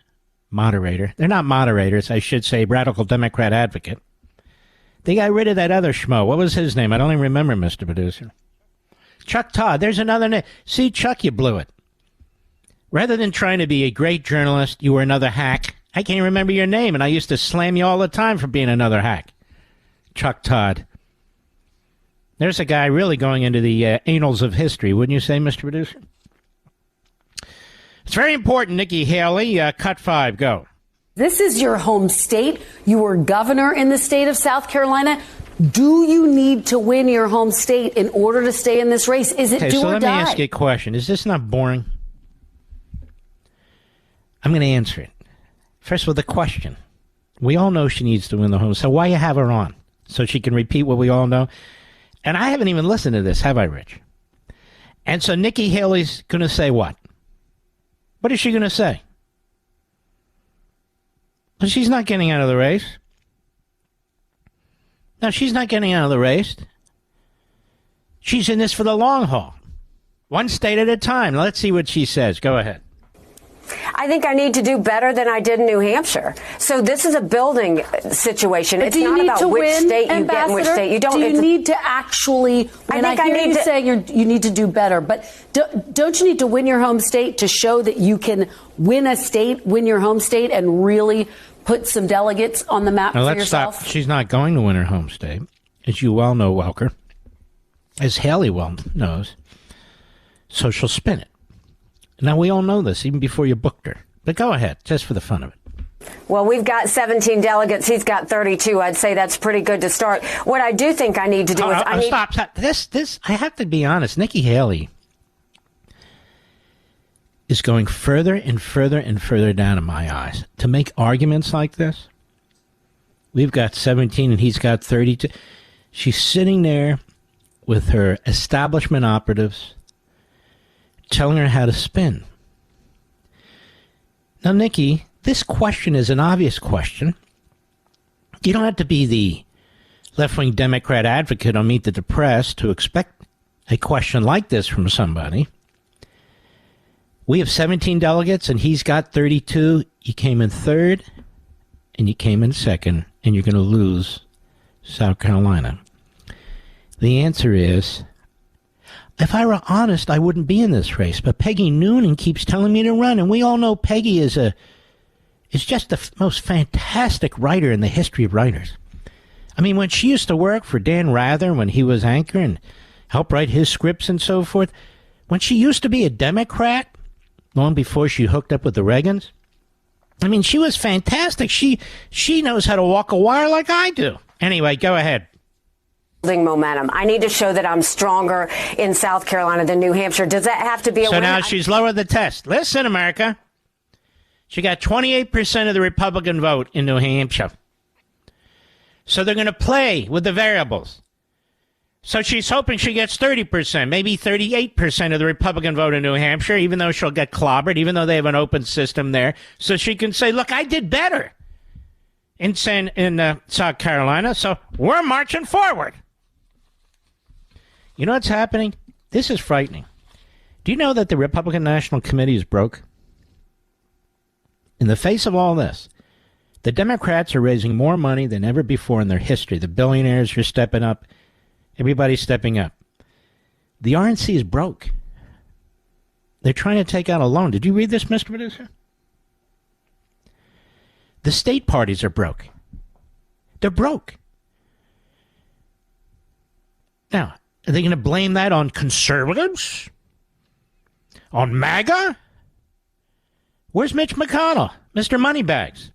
moderator. They're not moderators, I should say, radical Democrat advocate. They got rid of that other schmo. What was his name? I don't even remember, Mr. Producer. Chuck Todd. There's another name. See, Chuck, you blew it. Rather than trying to be a great journalist, you were another hack. I can't remember your name, and I used to slam you all the time for being another hack. Chuck Todd. There's a guy really going into the annals of history, wouldn't you say, Mr. Producer? It's very important, Nikki Haley. Cut 5, go. This is your home state. You were governor in the state of South Carolina. Do you need to win your home state in order to stay in this race? Is it do so or let die? me ask you a question. Is this not boring? I'm going to answer it. First of all, the question. We all know she needs to win the home. So why you have her on? So she can repeat what we all know? And I haven't even listened to this, have I, Rich? And so Nikki Haley's going to say what? What is she going to say? Well, she's not getting out of the race. No, she's not getting out of the race. She's in this for the long haul. One state at a time. Let's see what she says. Go ahead. I think I need to do better than I did in New Hampshire. So this is a building situation. It's not about which state you get and which state you don't. Do you need to actually win? I hear you saying you need to do better, but don't you need to win your home state to show that you can win a state, win your home state, and really put some delegates on the map for yourself? Stop. She's not going to win her home state, as you well know, Welker, as Haley well knows. So she'll spin it. Now, we all know this, even before you booked her. But go ahead, just for the fun of it. Well, we've got 17 delegates. He's got 32. I'd say that's pretty good to start. What I do think I need to do is stop. This. I have to be honest. Nikki Haley is going further and further and further down in my eyes to make arguments like this. We've got 17 and he's got 32. She's sitting there with her establishment operatives telling her how to spin. Now, Nikki, this question is an obvious question. You don't have to be the left-wing Democrat advocate on Meet the Depressed to expect a question like this from somebody. We have 17 delegates, and he's got 32. You came in third, and you came in second, and you're going to lose South Carolina. The answer is, if I were honest, I wouldn't be in this race. But Peggy Noonan keeps telling me to run, and we all know Peggy is just the most fantastic writer in the history of writers. I mean, when she used to work for Dan Rather, when he was anchor and help write his scripts and so forth, when she used to be a Democrat, long before she hooked up with the Reagans, I mean, she was fantastic. She knows how to walk a wire like I do. Anyway, go ahead. Momentum. I need to show that I'm stronger in South Carolina than New Hampshire. Does that have to be a win? So now she's lowered the test. Listen, America. She got 28% of the Republican vote in New Hampshire. So they're going to play with the variables. So she's hoping she gets 30%, maybe 38% of the Republican vote in New Hampshire, even though she'll get clobbered, even though they have an open system there. So she can say, look, I did better in South Carolina, so we're marching forward. You know what's happening? This is frightening. Do you know that the Republican National Committee is broke? In the face of all this, the Democrats are raising more money than ever before in their history. The billionaires are stepping up. Everybody's stepping up. The RNC is broke. They're trying to take out a loan. Did you read this, Mr. Producer? The state parties are broke. They're broke. Now, are they going to blame that on conservatives? On MAGA? Where's Mitch McConnell, Mr. Moneybags?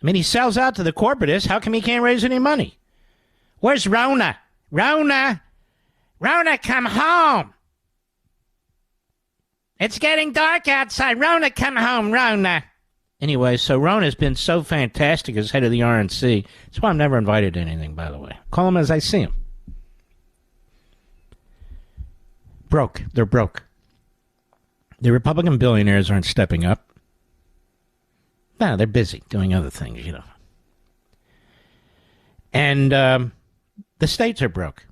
I mean, he sells out to the corporatists. How come he can't raise any money? Where's Rona? Rona, come home. It's getting dark outside. Rona, come home, Rona. Anyway, so Rona's been so fantastic as head of the RNC. That's why I'm never invited to anything, by the way. Call him as I see him. Broke. They're broke. The Republican billionaires aren't stepping up. No, they're busy doing other things, you know. And the states are broke.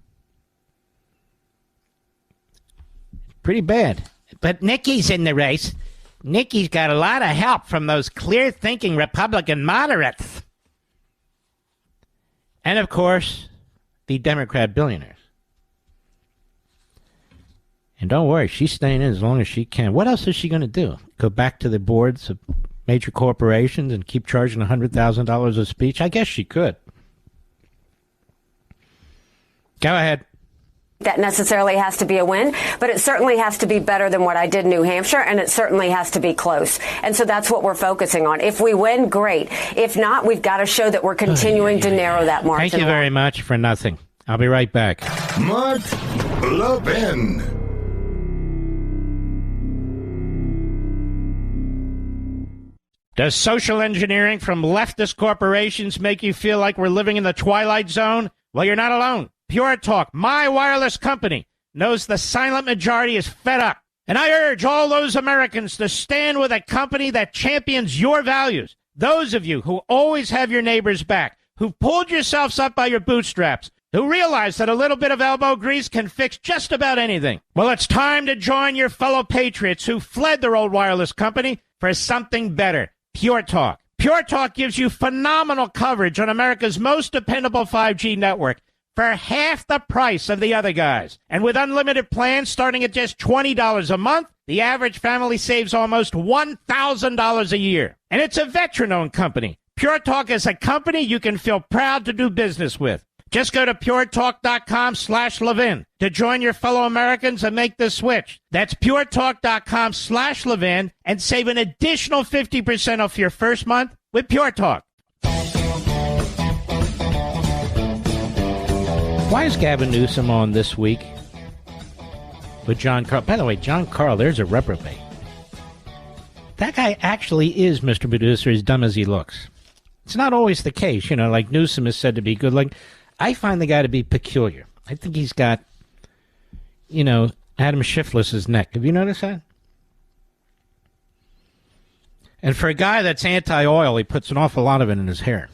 Pretty bad. But Nikki's in the race. Nikki's got a lot of help from those clear-thinking Republican moderates. And, of course, the Democrat billionaires. And don't worry, she's staying in as long as she can. What else is she going to do? Go back to the boards of major corporations and keep charging $100,000 a speech? I guess she could. Go ahead. That necessarily has to be a win, but it certainly has to be better than what I did in New Hampshire, and it certainly has to be close. And so that's what we're focusing on. If we win, great. If not, we've got to show that we're continuing to narrow that margin. Thank you very much for nothing. I'll be right back. Mark Levin. Does social engineering from leftist corporations make you feel like we're living in the Twilight Zone? Well, you're not alone. Pure Talk, my wireless company, knows the silent majority is fed up. And I urge all those Americans to stand with a company that champions your values. Those of you who always have your neighbors back, who pulled yourselves up by your bootstraps, who realize that a little bit of elbow grease can fix just about anything. Well, it's time to join your fellow patriots who fled their old wireless company for something better. Pure Talk. Pure Talk gives you phenomenal coverage on America's most dependable 5G network for half the price of the other guys. And with unlimited plans starting at just $20 a month, the average family saves almost $1,000 a year. And it's a veteran-owned company. Pure Talk is a company you can feel proud to do business with. Just go to puretalk.com/Levin to join your fellow Americans and make the switch. That's puretalk.com/Levin and save an additional 50% off your first month with Pure Talk. Why is Gavin Newsom on this week with John Carl? By the way, John Carl, there's a reprobate. That guy actually is, Mr. Producer, as dumb as he looks. It's not always the case, you know, like Newsom is said to be good. Like, I find the guy to be peculiar. I think he's got, you know, Adam Schiffless's neck. Have you noticed that? And for a guy that's anti-oil, he puts an awful lot of it in his hair.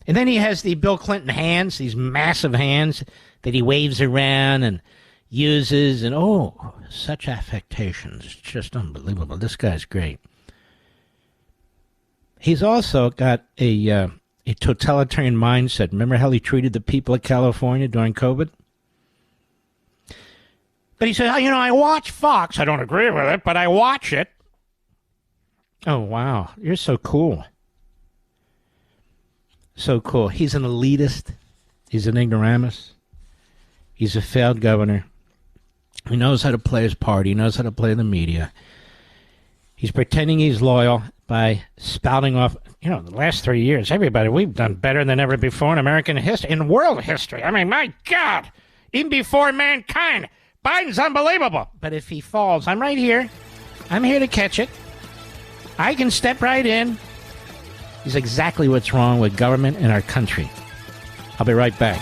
And then he has the Bill Clinton hands, these massive hands that he waves around and uses. And, oh, such affectations. It's just unbelievable. This guy's great. He's also got a totalitarian mindset. Remember how he treated the people of California during COVID? But he said, oh, you know, I watch Fox. I don't agree with it, but I watch it. Oh, wow. You're so cool. So cool. He's an elitist. He's an ignoramus. He's a failed governor. He knows how to play his party. He knows how to play the media. He's pretending he's loyal by spouting off, you know, the last 3 years, everybody, we've done better than ever before in American history, in world history. I mean, my God, even before mankind, Biden's unbelievable. But if he falls, I'm right here. I'm here to catch it. I can step right in. Is exactly what's wrong with government and our country. I'll be right back.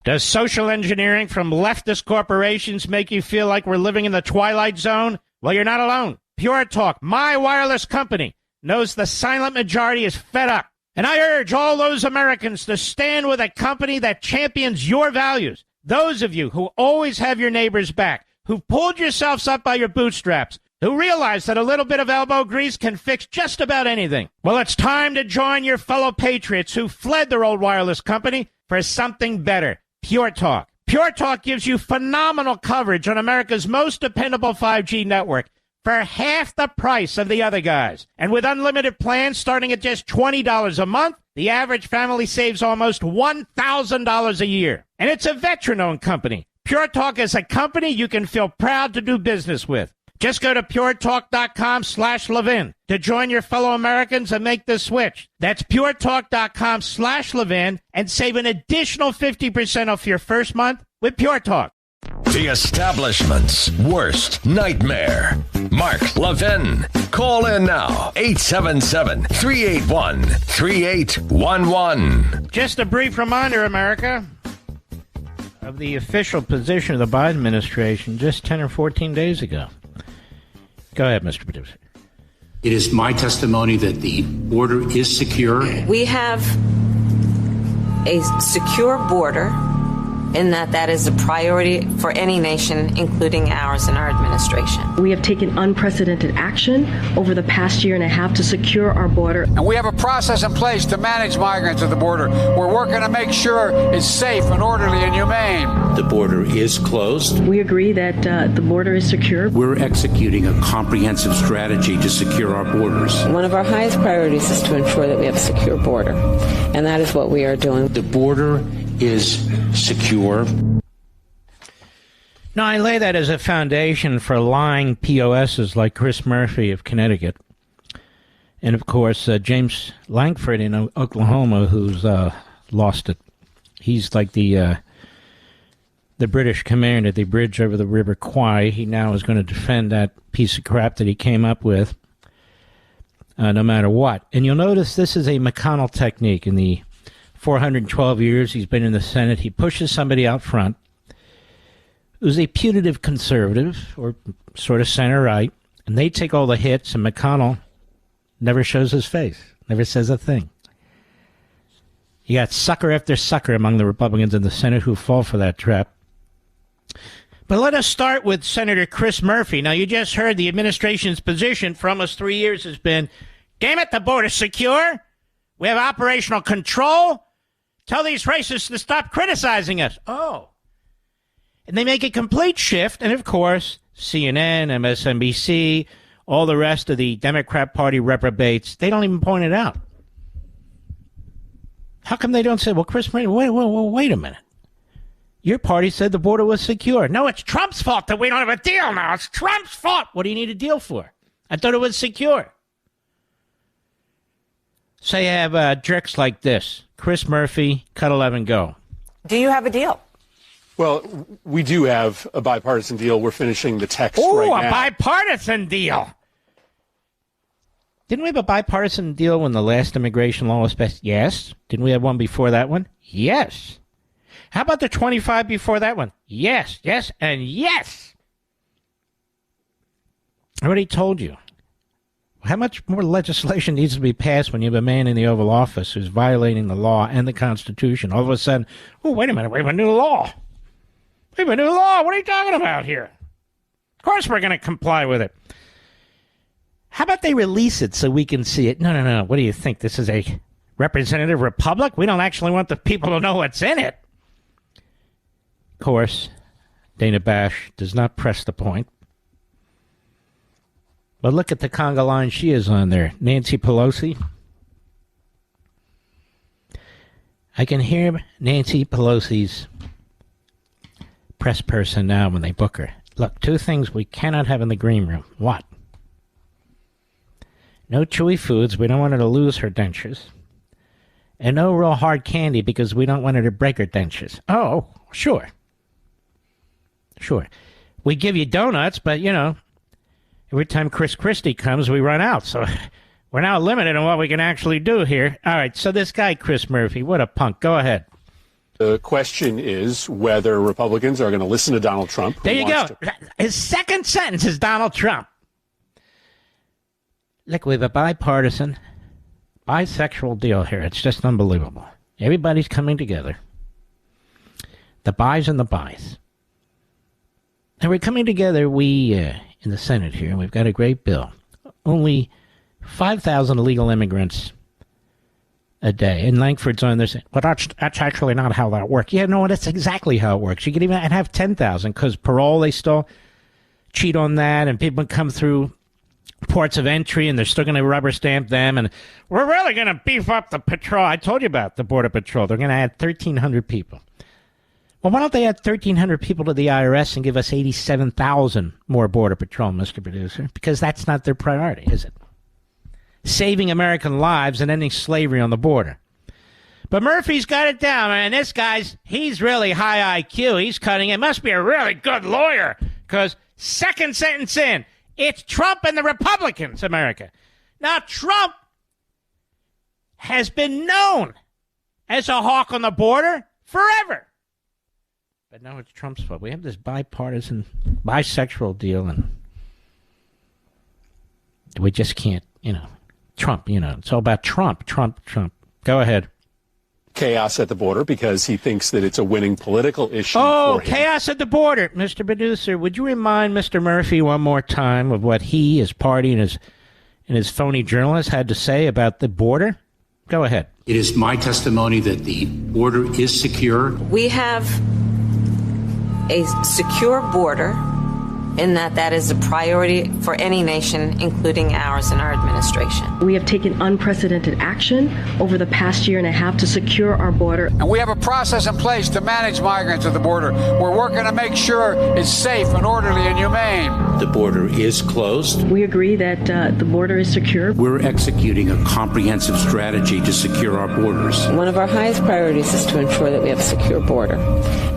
Does social engineering from leftist corporations make you feel like we're living in the Twilight Zone? Well, you're not alone. Pure Talk, my wireless company, knows the silent majority is fed up. And I urge all those Americans to stand with a company that champions your values. Those of you who always have your neighbor's back, who've pulled yourselves up by your bootstraps, who realize that a little bit of elbow grease can fix just about anything. Well, it's time to join your fellow patriots who fled their old wireless company for something better. Pure Talk. Pure Talk gives you phenomenal coverage on America's most dependable 5G network for half the price of the other guys. And with unlimited plans starting at just $20 a month, the average family saves almost $1,000 a year. And it's a veteran-owned company. Pure Talk is a company you can feel proud to do business with. Just go to puretalk.com/Levin to join your fellow Americans and make the switch. That's puretalk.com/Levin and save an additional 50% off your first month with Pure Talk. The establishment's worst nightmare. Mark Levin. Call in now. 877-381-3811. Just a brief reminder, America, of the official position of the Biden administration just 10 or 14 days ago. Go ahead, Mr. Producer. It is my testimony that the border is secure. We have a secure border in that is a priority for any nation, including ours and our administration. We have taken unprecedented action over the past year and a half to secure our border. And we have a process in place to manage migrants at the border. We're working to make sure it's safe and orderly and humane. The border is closed. We agree that the border is secure. We're executing a comprehensive strategy to secure our borders. One of our highest priorities is to ensure that we have a secure border. And that is what we are doing. The border is secure. Now, I lay that as a foundation for lying POSs like Chris Murphy of Connecticut. And, of course, James Lankford in Oklahoma, who's lost it. He's like the British commander at the bridge over the River Kwai. He now is going to defend that piece of crap that he came up with, no matter what. And you'll notice this is a McConnell technique. In the 412 years he's been in the Senate, he pushes somebody out front who's a putative conservative or sort of center-right, and they take all the hits, and McConnell never shows his face, never says a thing. You got sucker after sucker among the Republicans in the Senate who fall for that trap. But let us start with Senator Chris Murphy. Now, you just heard the administration's position for almost 3 years has been, damn it, the border's secure. We have operational control. Tell these racists to stop criticizing us. Oh. And they make a complete shift. And, of course, CNN, MSNBC, all the rest of the Democrat Party reprobates, they don't even point it out. How come they don't say, well, Chris Murphy, wait a minute. Your party said the border was secure. No, it's Trump's fault that we don't have a deal now. It's Trump's fault. What do you need a deal for? I thought it was secure. So you have jerks like this. Chris Murphy, cut 11, go. Do you have a deal? Well, we do have a bipartisan deal. We're finishing the text right now. Oh, a bipartisan deal. Didn't we have a bipartisan deal when the last immigration law was passed? Yes. Didn't we have one before that one? Yes. How about the 25 before that one? Yes, yes, and yes. I already told you. How much more legislation needs to be passed when you have a man in the Oval Office who's violating the law and the Constitution? All of a sudden, oh, wait a minute, we have a new law. We have a new law. What are you talking about here? Of course we're going to comply with it. How about they release it so we can see it? No. What do you think? This is a representative republic? We don't actually want the people to know what's in it. Of course, Dana Bash does not press the point. But look at the conga line she is on there. Nancy Pelosi. I can hear Nancy Pelosi's press person now when they book her. Look, two things we cannot have in the green room. What? No chewy foods. We don't want her to lose her dentures. And no real hard candy because we don't want her to break her dentures. Oh, sure. Sure. We give you donuts, but, you know, every time Chris Christie comes, we run out. So we're now limited on what we can actually do here. All right, so this guy, Chris Murphy, what a punk. Go ahead. The question is whether Republicans are going to listen to Donald Trump. There you go. His second sentence is Donald Trump. Look, we have a bipartisan, bisexual deal here. It's just unbelievable. Everybody's coming together. The bis and the bis. And we're coming together, in the Senate here, and we've got a great bill. Only 5,000 illegal immigrants a day. And Langford's on there saying, well, that's actually not how that works. Yeah, no, that's exactly how it works. You could even have 10,000 because parole, they still cheat on that, and people come through ports of entry, and they're still going to rubber stamp them. And we're really going to beef up the patrol. I told you about the Border Patrol. They're going to add 1,300 people. Well, why don't they add 1,300 people to the IRS and give us 87,000 more Border Patrol, Mr. Producer? Because that's not their priority, is it? Saving American lives and ending slavery on the border. But Murphy's got it down, man. This guy's, he's really high IQ. He's cutting it. Must be a really good lawyer. Because second sentence in, it's Trump and the Republicans, America. Now, Trump has been known as a hawk on the border forever. But now it's Trump's fault. We have this bipartisan, bisexual deal, and we just can't, Trump, it's all about Trump. Go ahead. Chaos at the border because he thinks that it's a winning political issue for him. Chaos at the border. Mr. Producer, would you remind Mr. Murphy one more time of what he, his party, and his phony journalists had to say about the border? Go ahead. It is my testimony that the border is secure. We have a secure border in that is a priority for any nation, including ours and our administration. We have taken unprecedented action over the past year and a half to secure our border. And we have a process in place to manage migrants at the border. We're working to make sure it's safe and orderly and humane. The border is closed. We agree that the border is secure. We're executing a comprehensive strategy to secure our borders. One of our highest priorities is to ensure that we have a secure border,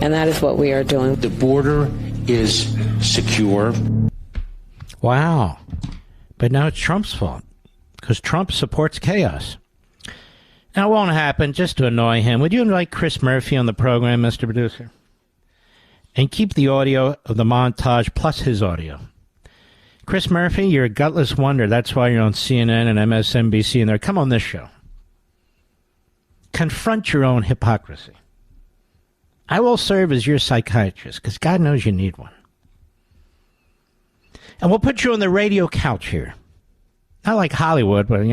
and that is what we are doing. The border is secure. Wow. But now it's Trump's fault because Trump supports chaos. Now, it won't happen just to annoy him. Would you invite Chris Murphy on the program, Mr. Producer? And keep the audio of the montage plus his audio. Chris Murphy, you're a gutless wonder. That's why you're on CNN and MSNBC, and they're come on this show. Confront your own hypocrisy. I will serve as your psychiatrist, because God knows you need one. And we'll put you on the radio couch here. Not like Hollywood, but,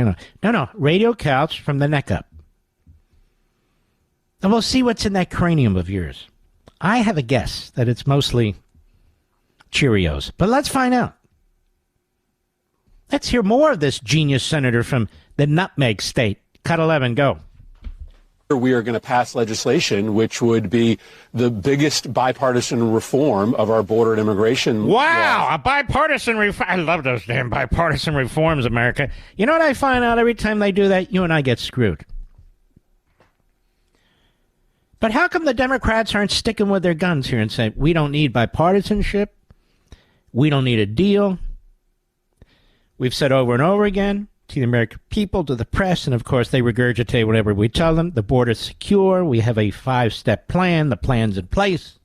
No, radio couch from the neck up. And we'll see what's in that cranium of yours. I have a guess that it's mostly Cheerios, but let's find out. Let's hear more of this genius senator from the Nutmeg State. Cut 11, go. we are going to pass legislation which would be the biggest bipartisan reform of our border and immigration Wow, laws. a bipartisan reform. I love those damn bipartisan reforms, America. You know what I find out every time they do that? You and I get screwed. But how come the Democrats aren't sticking with their guns here and saying, we don't need bipartisanship, we don't need a deal? We've said over and over again to the American people, to the press, and of course they regurgitate whatever we tell them. The border's secure. We have a 5-step plan. The plan's in place.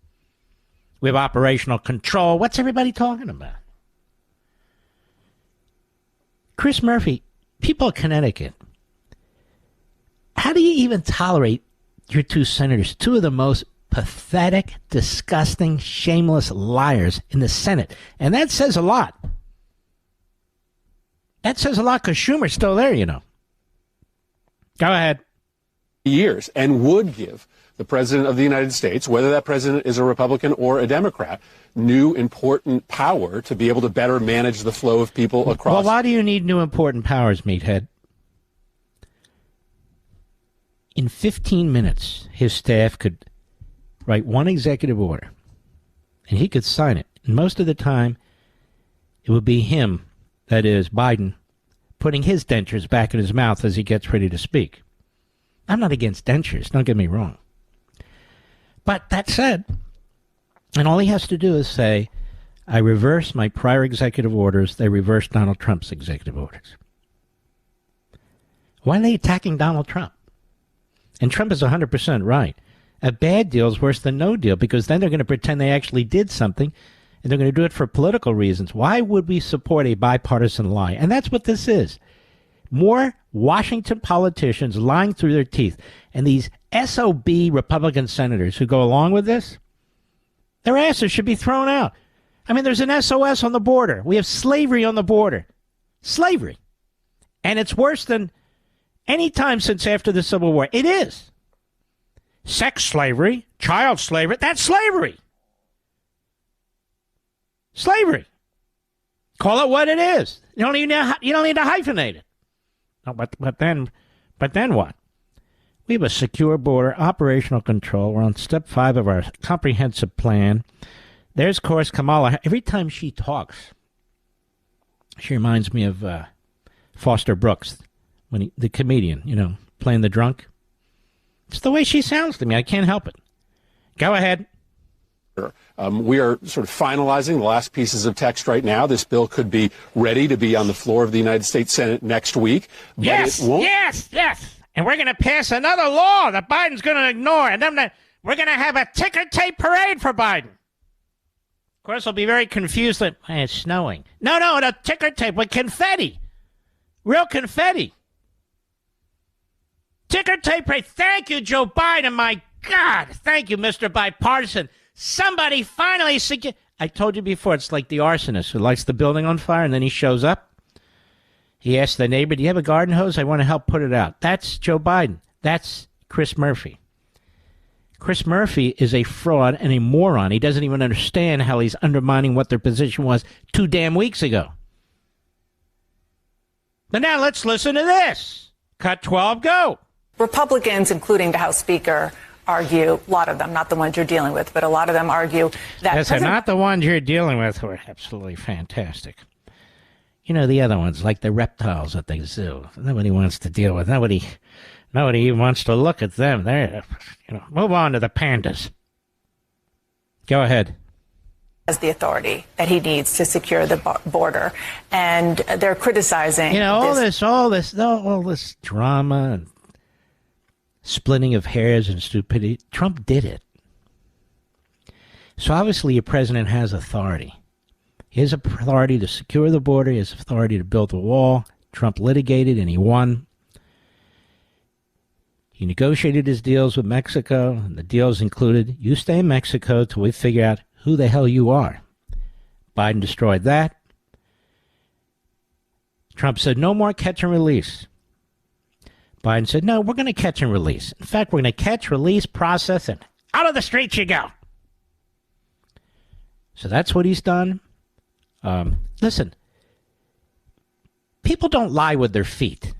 We have operational control. What's everybody talking about? Chris Murphy, people of Connecticut, how do you even tolerate your two senators, two of the most pathetic, disgusting, shameless liars in the Senate? And that says a lot. That says a lot because Schumer's still there, you know. Go ahead. Years, and would give the president of the United States, whether that president is a Republican or a Democrat, new important power to be able to better manage the flow of people across. Well, why do you need new important powers, meathead? In 15 minutes, his staff could write one executive order, and he could sign it. And most of the time, it would be him, that is, Biden, putting his dentures back in his mouth as he gets ready to speak. I'm not against dentures, don't get me wrong. But that said, and all he has to do is say, I reverse my prior executive orders, they reverse Donald Trump's executive orders. Why are they attacking Donald Trump? And Trump is 100% right. A bad deal is worse than no deal, because then they're going to pretend they actually did something, and they're going to do it for political reasons. Why would we support a bipartisan lie? And that's what this is. More Washington politicians lying through their teeth. And these SOB Republican senators who go along with this, their asses should be thrown out. I mean, there's an SOS on the border. We have slavery on the border. Slavery. And it's worse than any time since after the Civil War. It is. Sex slavery, child slavery, that's slavery. Slavery. Call it what it is. You don't need to hyphenate it. No, but then what? We have a secure border, operational control. We're on step 5 of our comprehensive plan. There's, of course, Kamala. Every time she talks, she reminds me of Foster Brooks, the comedian, playing the drunk. It's the way she sounds to me. I can't help it. Go ahead. We are sort of finalizing the last pieces of text right now. This bill could be ready to be on the floor of the United States Senate next week. But yes. And we're going to pass another law that Biden's going to ignore. And then we're going to have a ticker tape parade for Biden. Of course, he'll be very confused that it's snowing. No, the ticker tape with confetti. Real confetti. Ticker tape parade. Thank you, Joe Biden. My God. Thank you, Mr. Bipartisan. Somebody finally I told you before, it's like the arsonist who lights the building on fire and then he shows up. He asks the neighbor, do you have a garden hose? I want to help put it out. That's Joe Biden. That's Chris Murphy. Chris Murphy is a fraud and a moron. He doesn't even understand how he's undermining what their position was 2 damn weeks ago. But now let's listen to this. Cut 12, go. Republicans, including the House Speaker, argue, a lot of them, not the ones you're dealing with, but a lot of them argue that... Yes, they're not the ones you're dealing with who are absolutely fantastic. The other ones, like the reptiles at the zoo. Nobody wants to deal with. Nobody even wants to look at them. They're, move on to the pandas. Go ahead. Has the authority that he needs to secure the border, and they're criticizing all this drama and splitting of hairs and stupidity. Trump did it. So obviously your president has authority. He has authority to secure the border. He has authority to build the wall. Trump litigated and he won. He negotiated his deals with Mexico, and the deals included, you stay in Mexico till we figure out who the hell you are. Biden destroyed that. Trump said, no more catch and release. Biden said, no, we're going to catch and release. In fact, we're going to catch, release, process, and out of the streets you go. So that's what he's done. Listen, people don't lie with their feet.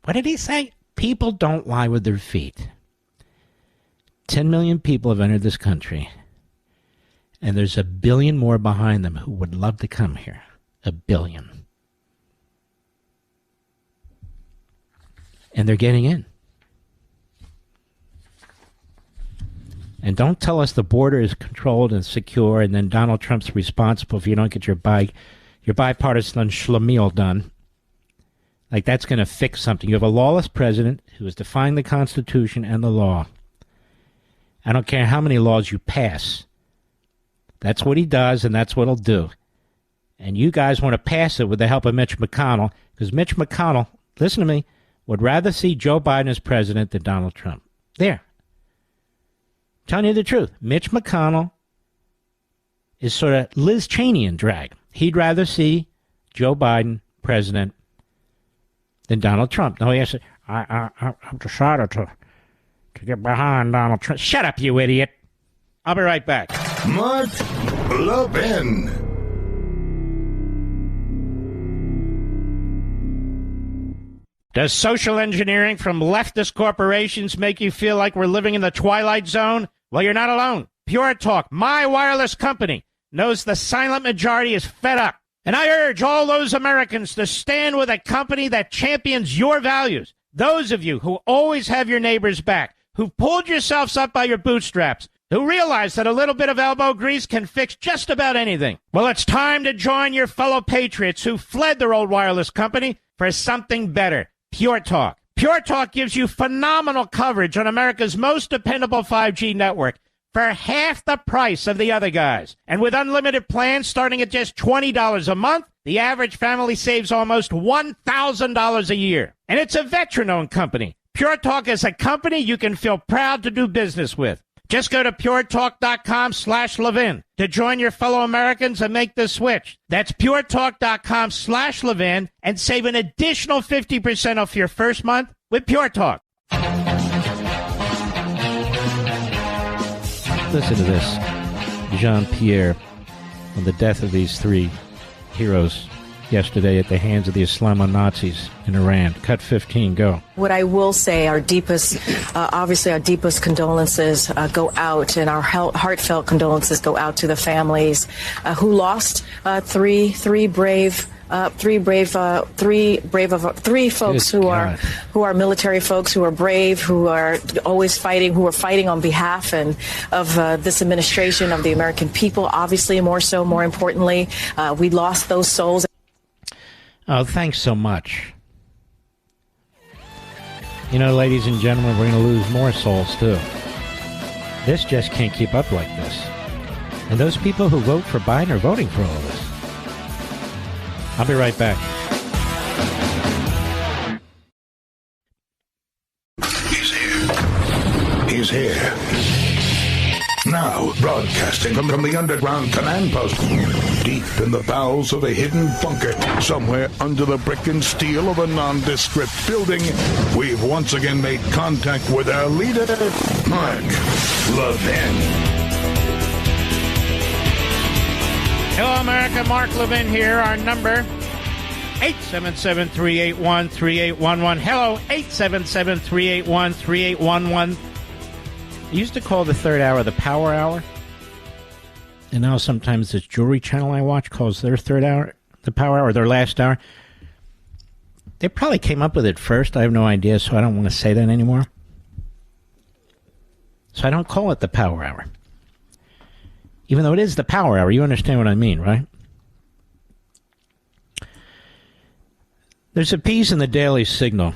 What did he say? People don't lie with their feet. 10 million people have entered this country, and there's 1 billion more behind them who would love to come here. 1 billion. And they're getting in. And don't tell us the border is controlled and secure, and then Donald Trump's responsible if you don't get your bipartisan schlemiel done. Like that's going to fix something. You have a lawless president who is defying the Constitution and the law. I don't care how many laws you pass. That's what he does, and that's what he'll do. And you guys want to pass it with the help of Mitch McConnell, because Mitch McConnell, listen to me, would rather see Joe Biden as president than Donald Trump. There. I'm telling you the truth. Mitch McConnell is sort of Liz Cheney in drag. He'd rather see Joe Biden president than Donald Trump. No, yes, I've decided to get behind Donald Trump. Shut up, you idiot. I'll be right back. Mark Levin. Does social engineering from leftist corporations make you feel like we're living in the Twilight Zone? Well, you're not alone. Pure Talk, my wireless company, knows the silent majority is fed up. And I urge all those Americans to stand with a company that champions your values. Those of you who always have your neighbors back, who pulled yourselves up by your bootstraps, who realize that a little bit of elbow grease can fix just about anything. Well, it's time to join your fellow patriots who fled their old wireless company for something better. Pure Talk. Pure Talk gives you phenomenal coverage on America's most dependable 5G network for half the price of the other guys. And with unlimited plans starting at just $20 a month, the average family saves almost $1,000 a year. And it's a veteran-owned company. Pure Talk is a company you can feel proud to do business with. Just go to puretalk.com/Levin to join your fellow Americans and make the switch. That's puretalk.com/Levin and save an additional 50% off your first month with Pure Talk. Listen to this. Jean-Pierre, on the death of these 3 heroes yesterday at the hands of the Islamo-Nazis in Iran. Cut 15, go. What I will say, our deepest condolences go out, and our heartfelt condolences go out to the families who lost three folks who are military folks, who are brave, who are always fighting, who are fighting on behalf of this administration, of the American people. Obviously, more importantly, we lost those souls. Oh, thanks so much. You know, ladies and gentlemen, we're going to lose more souls, too. This just can't keep up like this. And those people who vote for Biden are voting for all of this. I'll be right back. He's here. Now, broadcasting from the underground command post, deep in the bowels of a hidden bunker, somewhere under the brick and steel of a nondescript building, we've once again made contact with our leader, Mark Levin. Hello, America. Mark Levin here. Our number, 877-381-3811. Hello, 877-381-3811. I used to call the third hour the Power Hour. And now sometimes this jewelry channel I watch calls their third hour the Power Hour, their last hour. They probably came up with it first. I have no idea, so I don't want to say that anymore. So I don't call it the Power Hour. Even though it is the Power Hour, you understand what I mean, right? There's a piece in the Daily Signal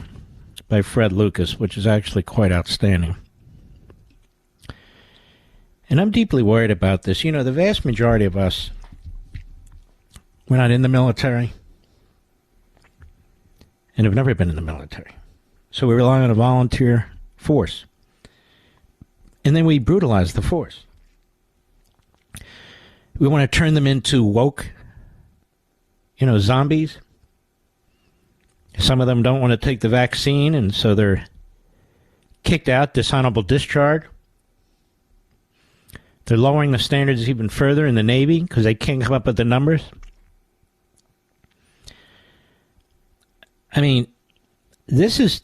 by Fred Lucas, which is actually quite outstanding. And I'm deeply worried about this. You know, the vast majority of us, we're not in the military and have never been in the military. So we rely on a volunteer force. And then we brutalize the force. We want to turn them into woke, zombies. Some of them don't want to take the vaccine, and so they're kicked out, dishonorable discharge. They're lowering the standards even further in the Navy because they can't come up with the numbers. I mean, this is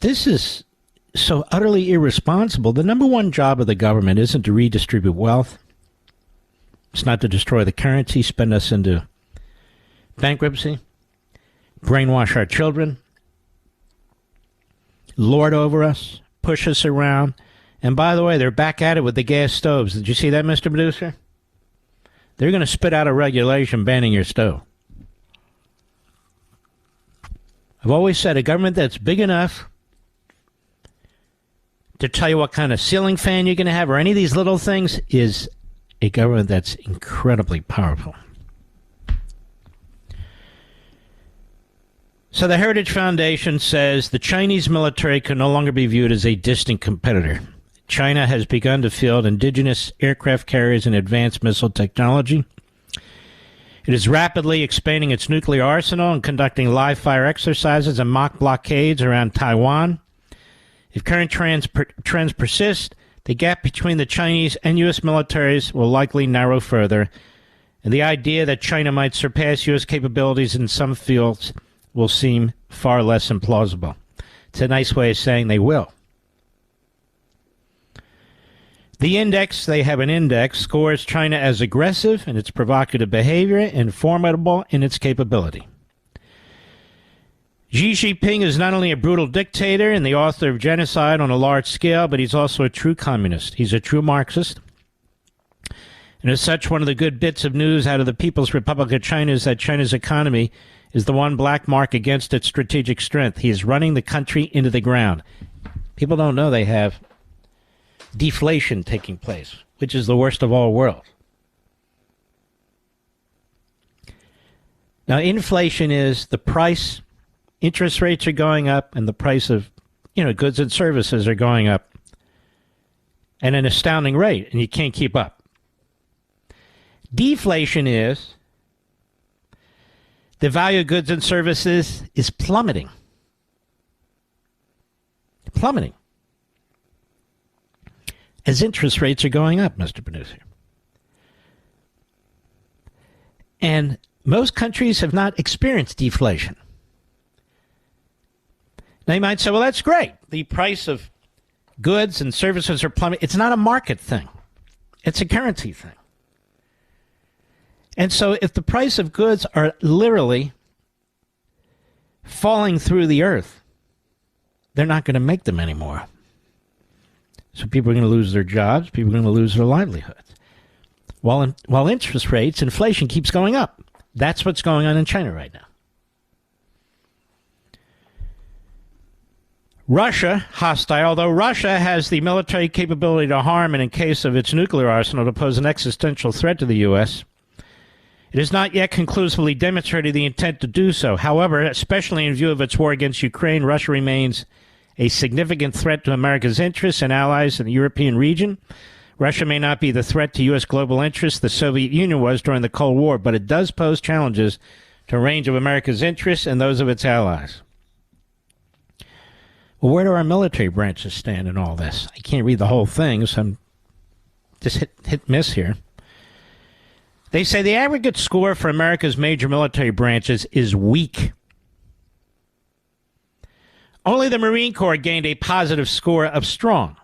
so utterly irresponsible. The number one job of the government isn't to redistribute wealth. It's not to destroy the currency, spend us into bankruptcy, brainwash our children, lord over us, push us around. And by the way, they're back at it with the gas stoves. Did you see that, Mr. Producer? They're going to spit out a regulation banning your stove. I've always said a government that's big enough to tell you what kind of ceiling fan you're going to have or any of these little things is a government that's incredibly powerful. So the Heritage Foundation says the Chinese military can no longer be viewed as a distant competitor. China has begun to field indigenous aircraft carriers and advanced missile technology. It is rapidly expanding its nuclear arsenal and conducting live-fire exercises and mock blockades around Taiwan. If current trends persist, the gap between the Chinese and U.S. militaries will likely narrow further, and the idea that China might surpass U.S. capabilities in some fields will seem far less implausible. It's a nice way of saying they will. The index, they have an index, scores China as aggressive in its provocative behavior and formidable in its capability. Xi Jinping is not only a brutal dictator and the author of genocide on a large scale, but he's also a true communist. He's a true Marxist. And as such, one of the good bits of news out of the People's Republic of China is that China's economy is the one black mark against its strategic strength. He is running the country into the ground. People don't know they have deflation taking place, which is the worst of all worlds. Now, inflation is the price, interest rates are going up, and the price of, goods and services are going up at an astounding rate, and you can't keep up. Deflation is the value of goods and services is plummeting. Plummeting. As interest rates are going up, Mr. Producer. And most countries have not experienced deflation. Now you might say, well, that's great. The price of goods and services are plummeting. It's not a market thing. It's a currency thing. And so if the price of goods are literally falling through the earth, they're not going to make them anymore. So people are going to lose their jobs. People are going to lose their livelihoods. While interest rates, inflation keeps going up. That's what's going on in China right now. Russia, hostile, although Russia has the military capability to harm and in case of its nuclear arsenal to pose an existential threat to the U.S., it has not yet conclusively demonstrated the intent to do so. However, especially in view of its war against Ukraine, Russia remains a significant threat to America's interests and allies in the European region. Russia may not be the threat to U.S. global interests the Soviet Union was during the Cold War, but it does pose challenges to a range of America's interests and those of its allies. Well, where do our military branches stand in all this? I can't read the whole thing, so I'm just hit miss here. They say the aggregate score for America's major military branches is weak. Only the Marine Corps gained a positive score of strong.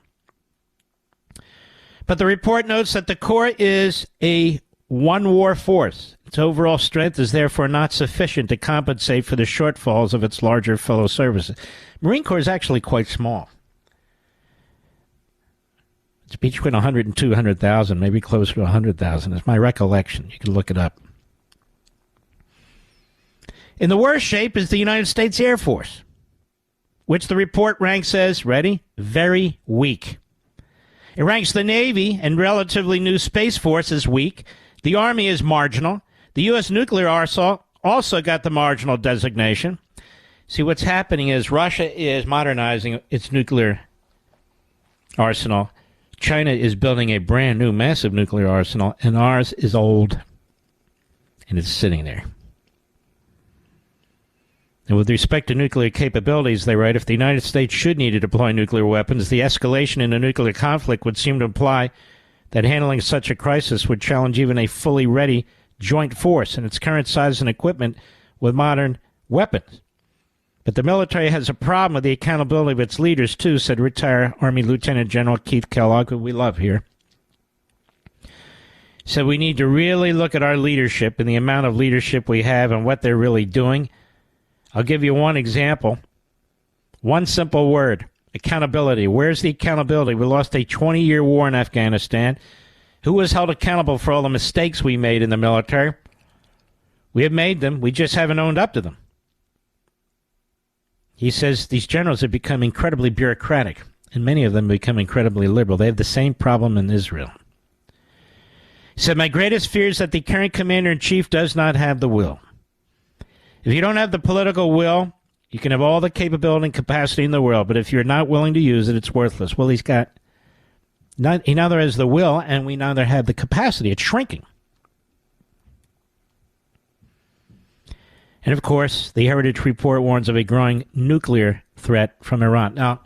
But the report notes that the Corps is a one-war force. Its overall strength is therefore not sufficient to compensate for the shortfalls of its larger fellow services. Marine Corps is actually quite small. It's between 100 and 200,000, maybe closer to 100,000. It's my recollection. You can look it up. In the worst shape is the United States Air Force, which the report ranks as, ready, very weak. It ranks the Navy and relatively new Space Force as weak. The Army is marginal. The U.S. nuclear arsenal also got the marginal designation. See, what's happening is Russia is modernizing its nuclear arsenal. China is building a brand new massive nuclear arsenal, and ours is old, and it's sitting there. And with respect to nuclear capabilities, they write, if the United States should need to deploy nuclear weapons, the escalation in a nuclear conflict would seem to imply that handling such a crisis would challenge even a fully ready joint force in its current size and equipment with modern weapons. But the military has a problem with the accountability of its leaders, too, said retired Army Lieutenant General Keith Kellogg, who we love here. So we need to really look at our leadership and the amount of leadership we have and what they're really doing. I'll give you one example. One simple word, accountability. Where's the accountability? We lost a 20-year war in Afghanistan. Who was held accountable for all the mistakes we made in the military? We have made them. We just haven't owned up to them. He says these generals have become incredibly bureaucratic, and many of them become incredibly liberal. They have the same problem in Israel. He said, my greatest fear is that the current commander-in-chief does not have the will. If you don't have the political will, you can have all the capability and capacity in the world, but if you're not willing to use it, it's worthless. Well, he neither has the will, and we neither have the capacity. It's shrinking. And, of course, the Heritage Report warns of a growing nuclear threat from Iran. Now,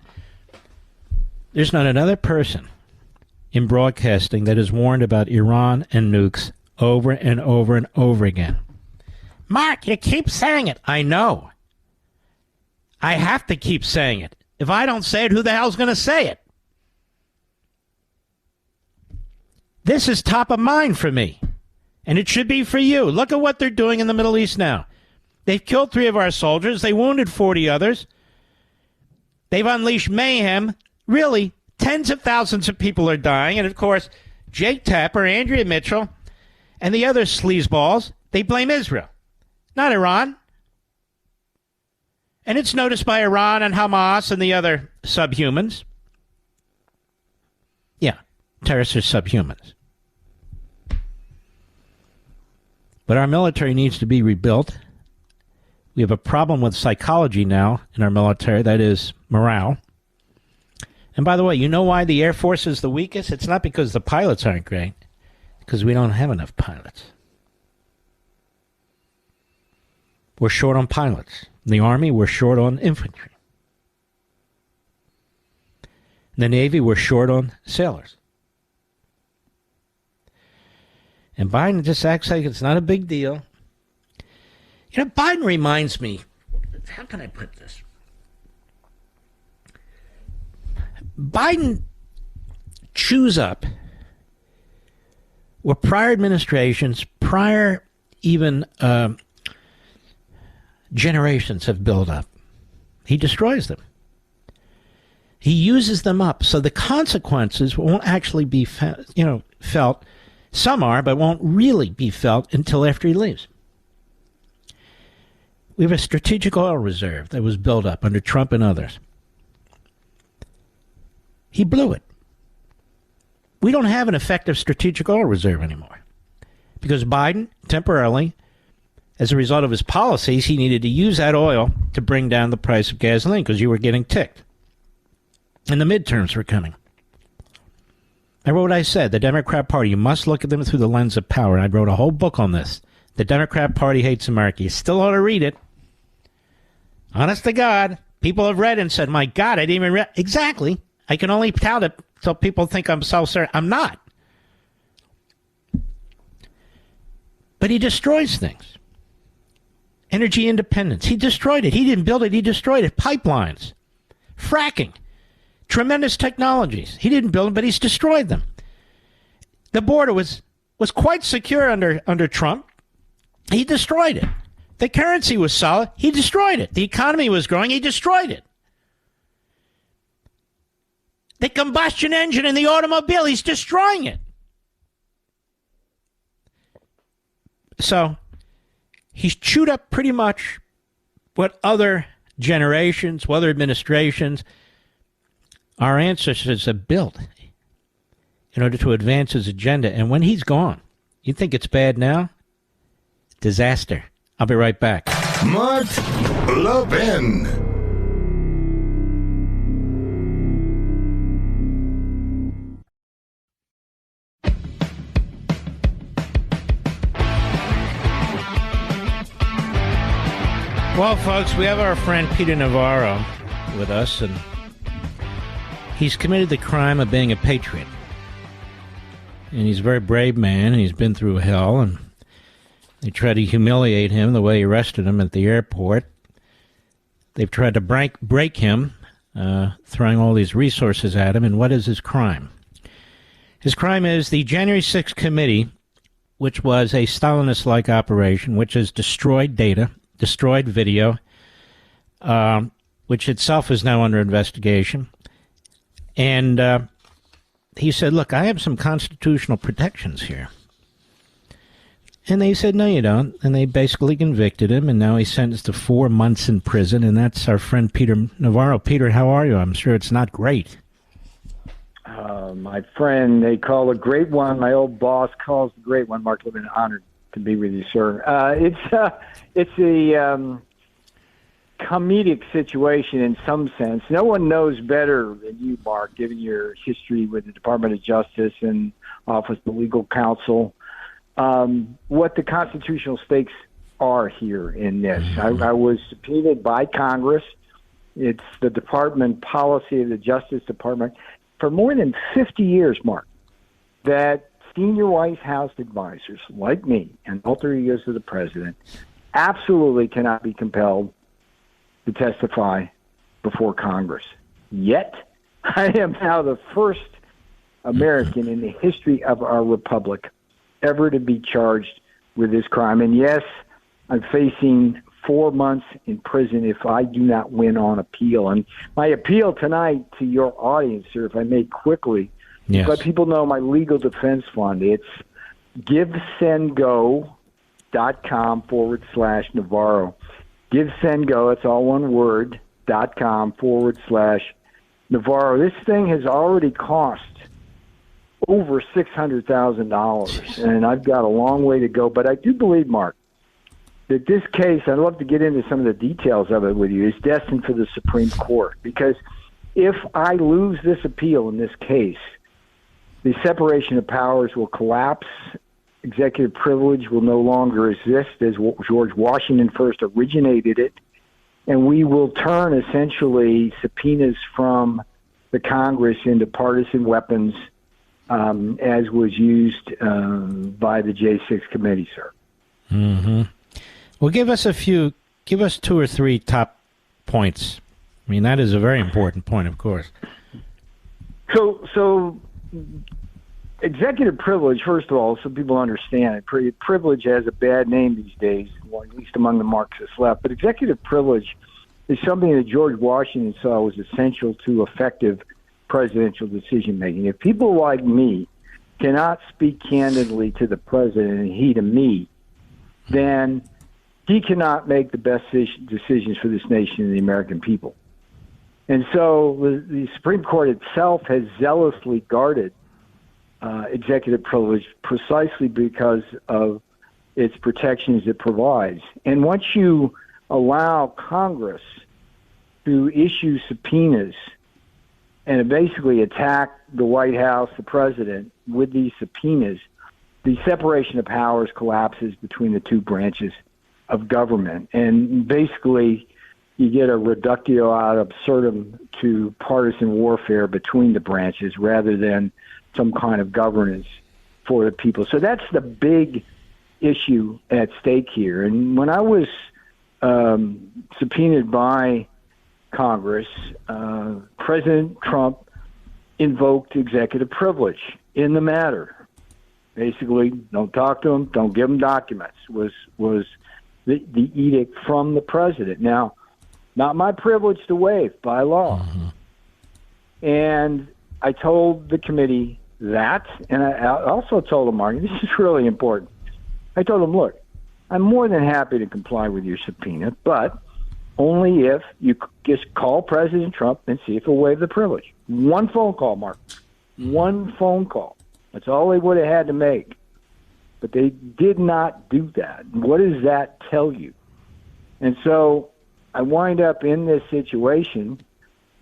there's not another person in broadcasting that has warned about Iran and nukes over and over and over again. Mark, you keep saying it. I know. I have to keep saying it. If I don't say it, who the hell's going to say it? This is top of mind for me, and it should be for you. Look at what they're doing in the Middle East now. They've killed 3 of our soldiers. They wounded 40 others. They've unleashed mayhem. Really, tens of thousands of people are dying. And, of course, Jake Tapper, Andrea Mitchell, and the other sleazeballs, they blame Israel, not Iran. And it's noticed by Iran and Hamas and the other subhumans. Yeah, terrorists are subhumans. But our military needs to be rebuilt. We have a problem with psychology now in our military, that is morale. And by the way, you know why the Air Force is the weakest? It's not because the pilots aren't great, because we don't have enough pilots. We're short on pilots. In the Army, we're short on infantry. In the Navy, we're short on sailors. And Biden just acts like it's not a big deal. You know, Biden reminds me, how can I put this? Biden chews up what prior administrations, prior even generations have built up. He destroys them. He uses them up, so the consequences won't actually be felt. Some are, but won't really be felt until after he leaves. We have a strategic oil reserve that was built up under Trump and others. He blew it. We don't have an effective strategic oil reserve anymore because Biden, temporarily, as a result of his policies, he needed to use that oil to bring down the price of gasoline because you were getting ticked. And the midterms were coming. I wrote what I said. The Democrat Party, you must look at them through the lens of power. I wrote a whole book on this. The Democrat Party hates America. You still ought to read it. Honest to God, people have read it and said, my God, I didn't even read. Exactly. I can only tout it so people think I'm self-certain. I'm not. But he destroys things. Energy independence. He destroyed it. He didn't build it. He destroyed it. Pipelines. Fracking. Tremendous technologies. He didn't build them, but he's destroyed them. The border was quite secure under Trump. He destroyed it. The currency was solid. He destroyed it. The economy was growing. He destroyed it. The combustion engine in the automobile, he's destroying it. So he's chewed up pretty much what other generations, what other administrations, our ancestors have built in order to advance his agenda. And when he's gone, you think it's bad now? Disaster. I'll be right back. Mark Levin. Well, folks, we have our friend Peter Navarro with us, and he's committed the crime of being a patriot. And he's a very brave man, and he's been through hell, and they tried to humiliate him the way he arrested him at the airport. They've tried to break him, throwing all these resources at him. And what is his crime? His crime is the January 6th committee, which was a Stalinist-like operation, which has destroyed data, destroyed video, which itself is now under investigation. And he said, look, I have some constitutional protections here. And they said, no, you don't. And they basically convicted him, and now he's sentenced to 4 months in prison, and that's our friend Peter Navarro. Peter, how are you? I'm sure it's not great. My friend, they call a great one. My old boss calls the great one. Mark Levin, honored to be with you, sir. It's a comedic situation in some sense. No one knows better than you, Mark, given your history with the Department of Justice and Office of Legal Counsel, what the constitutional stakes are here in this. I was subpoenaed by Congress. It's the department policy of the Justice Department for more than 50 years, Mark, that senior White House advisors like me and alter egos of the president absolutely cannot be compelled to testify before Congress. Yet, I am now the first American in the history of our republic ever to be charged with this crime. And yes, I'm facing 4 months in prison if I do not win on appeal. And my appeal tonight to your audience, sir, if I may quickly, let people know my legal defense fund. It's givesendgo.com/Navarro. GiveSendGo, it's all one word, .com/Navarro. This thing has already cost over $600,000, and I've got a long way to go. But I do believe, Mark, that this case, I'd love to get into some of the details of it with you, is destined for the Supreme Court. Because if I lose this appeal in this case, the separation of powers will collapse. Executive privilege will no longer exist as George Washington first originated it. And we will turn essentially subpoenas from the Congress into partisan weapons, as was used by the J6 committee, sir. Mm-hmm. Well, give us 2 or 3 top points. I mean, that is a very important point, of course. So executive privilege, first of all, so people understand it, privilege has a bad name these days, well, at least among the Marxist left. But executive privilege is something that George Washington saw was essential to effective presidential decision-making. If people like me cannot speak candidly to the president and he to me, then he cannot make the best decisions for this nation and the American people. And so the Supreme Court itself has zealously guarded executive privilege precisely because of its protections it provides. And once you allow Congress to issue subpoenas and basically attack the White House, the president, with these subpoenas, the separation of powers collapses between the two branches of government. And basically, you get a reductio ad absurdum to partisan warfare between the branches rather than some kind of governance for the people. So that's the big issue at stake here. And when I was subpoenaed by Congress, President Trump invoked executive privilege in the matter. Basically, don't talk to him, don't give him documents, was the edict from the president. Now, not my privilege to waive by law. Mm-hmm. And I told the committee that, and I also told them, Mark, this is really important. I told them, look, I'm more than happy to comply with your subpoena, but only if you just call President Trump and see if he'll waive the privilege. One phone call, Mark. One phone call. That's all they would have had to make. But they did not do that. What does that tell you? And so I wind up in this situation,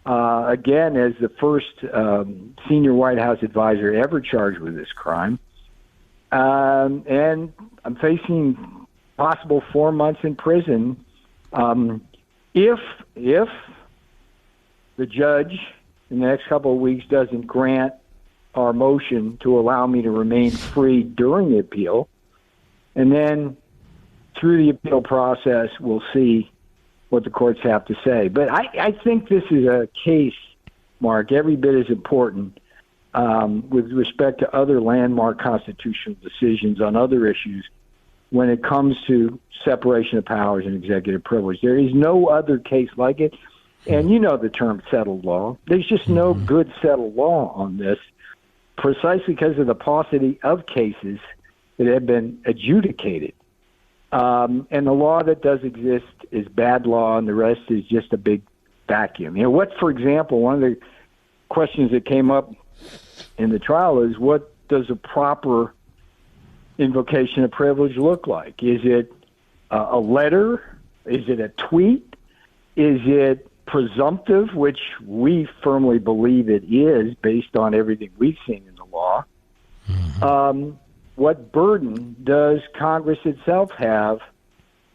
again, as the first senior White House advisor ever charged with this crime. And I'm facing possible 4 months in prison if the judge in the next couple of weeks doesn't grant our motion to allow me to remain free during the appeal. And then through the appeal process, we'll see what the courts have to say. But I think this is a case, Mark, every bit as important with respect to other landmark constitutional decisions on other issues when it comes to separation of powers and executive privilege. There is no other case like it. And you know the term settled law. There's just no good settled law on this, precisely because of the paucity of cases that have been adjudicated. And the law that does exist is bad law, and the rest is just a big vacuum. You know, what, for example, one of the questions that came up in the trial is, what does a proper invocation of privilege look like? Is it a letter? Is it a tweet? Is it presumptive, which we firmly believe it is based on everything we've seen in the law? What burden does Congress itself have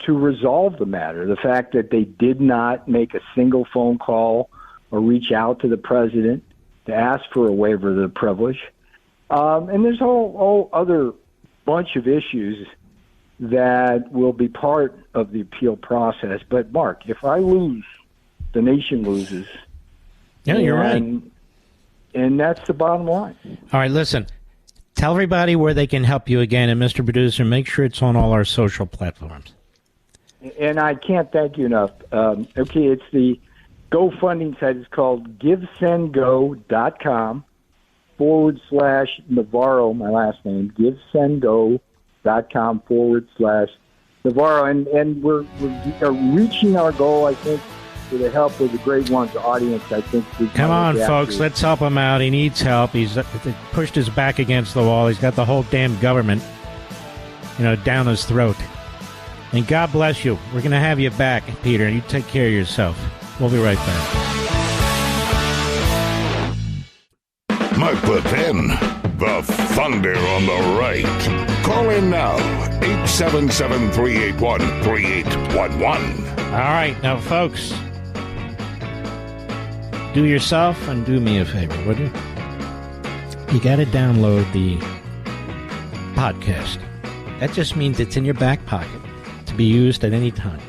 to resolve the matter? The fact that they did not make a single phone call or reach out to the president to ask for a waiver of the privilege. And there's a whole other bunch of issues that will be part of the appeal process. But, Mark, if I lose, the nation loses. Yeah, you're right. And that's the bottom line. All right, listen. Tell everybody where they can help you again. And, Mr. Producer, make sure it's on all our social platforms. And I can't thank you enough. Okay, it's the GoFunding site. It's called GiveSendGo.com/Navarro, my last name, GiveSendGo.com/Navarro. And we're reaching our goal, I think, with the help of the great one's audience. I think. Come on, folks, let's help him out. He needs help. He's pushed his back against the wall. He's got the whole damn government, down his throat. And God bless you. We're going to have you back, Peter. You take care of yourself. We'll be right back. Mark Levin, the thunder on the right. Call in now, 877-381-3811. All right, now, folks, do yourself and do me a favor, would you? You got to download the podcast. That just means it's in your back pocket to be used at any time.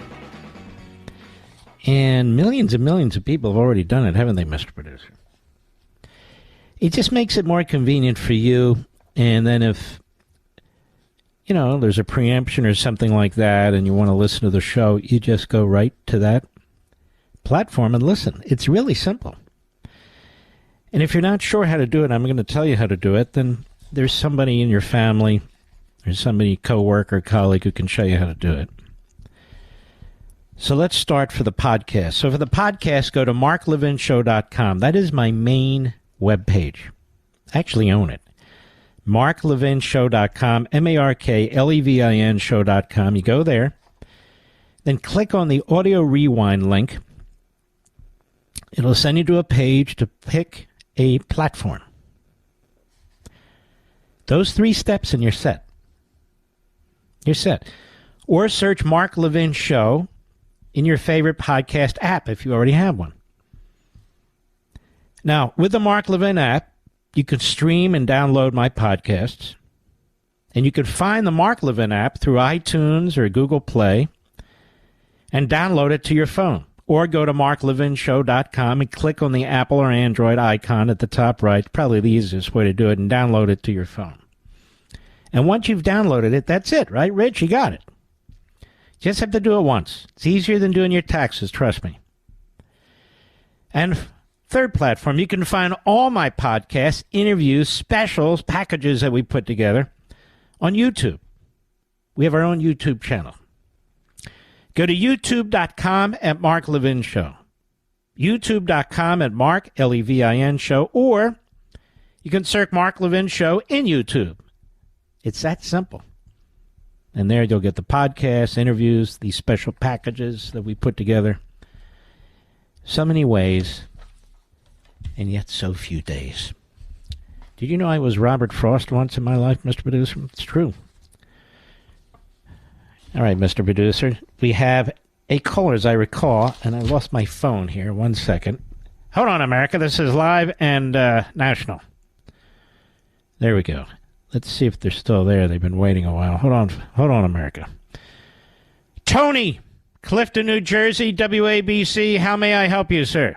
And millions of people have already done it, haven't they, Mr. Producer? It just makes it more convenient for you. And then if, there's a preemption or something like that and you want to listen to the show, you just go right to that platform and listen. It's really simple. And if you're not sure how to do it, I'm going to tell you how to do it, then there's somebody in your family, there's somebody, coworker, colleague who can show you how to do it. So let's start for the podcast. So for the podcast, go to marklevinshow.com. That is my main webpage. I actually own it. marklevinshow.com, MARKLEVIN show.com. You go there, then click on the audio rewind link. It'll send you to a page to pick a platform. Those 3 steps and you're set. You're set. Or search Mark Levin Show in your favorite podcast app if you already have one. Now, with the Mark Levin app, you can stream and download my podcasts. And you can find the Mark Levin app through iTunes or Google Play and download it to your phone. Or go to marklevinshow.com and click on the Apple or Android icon at the top right. It's probably the easiest way to do it, and download it to your phone. And once you've downloaded it, that's it, right, Rich? You got it. Just have to do it once. It's easier than doing your taxes, trust me. And third platform, you can find all my podcasts, interviews, specials, packages that we put together on YouTube. We have our own YouTube channel. Go to youtube.com at Mark Levin Show. youtube.com at Mark, Levin Show. Or you can search Mark Levin Show in YouTube. It's that simple. And there you'll get the podcasts, interviews, these special packages that we put together. So many ways, and yet so few days. Did you know I was Robert Frost once in my life, Mr. Producer? It's true. All right, Mr. Producer. We have a caller, as I recall, and I lost my phone here. 1 second. Hold on, America. This is live and national. There we go. Let's see if they're still there. They've been waiting a while. Hold on, America. Tony, Clifton, New Jersey, WABC. How may I help you, sir?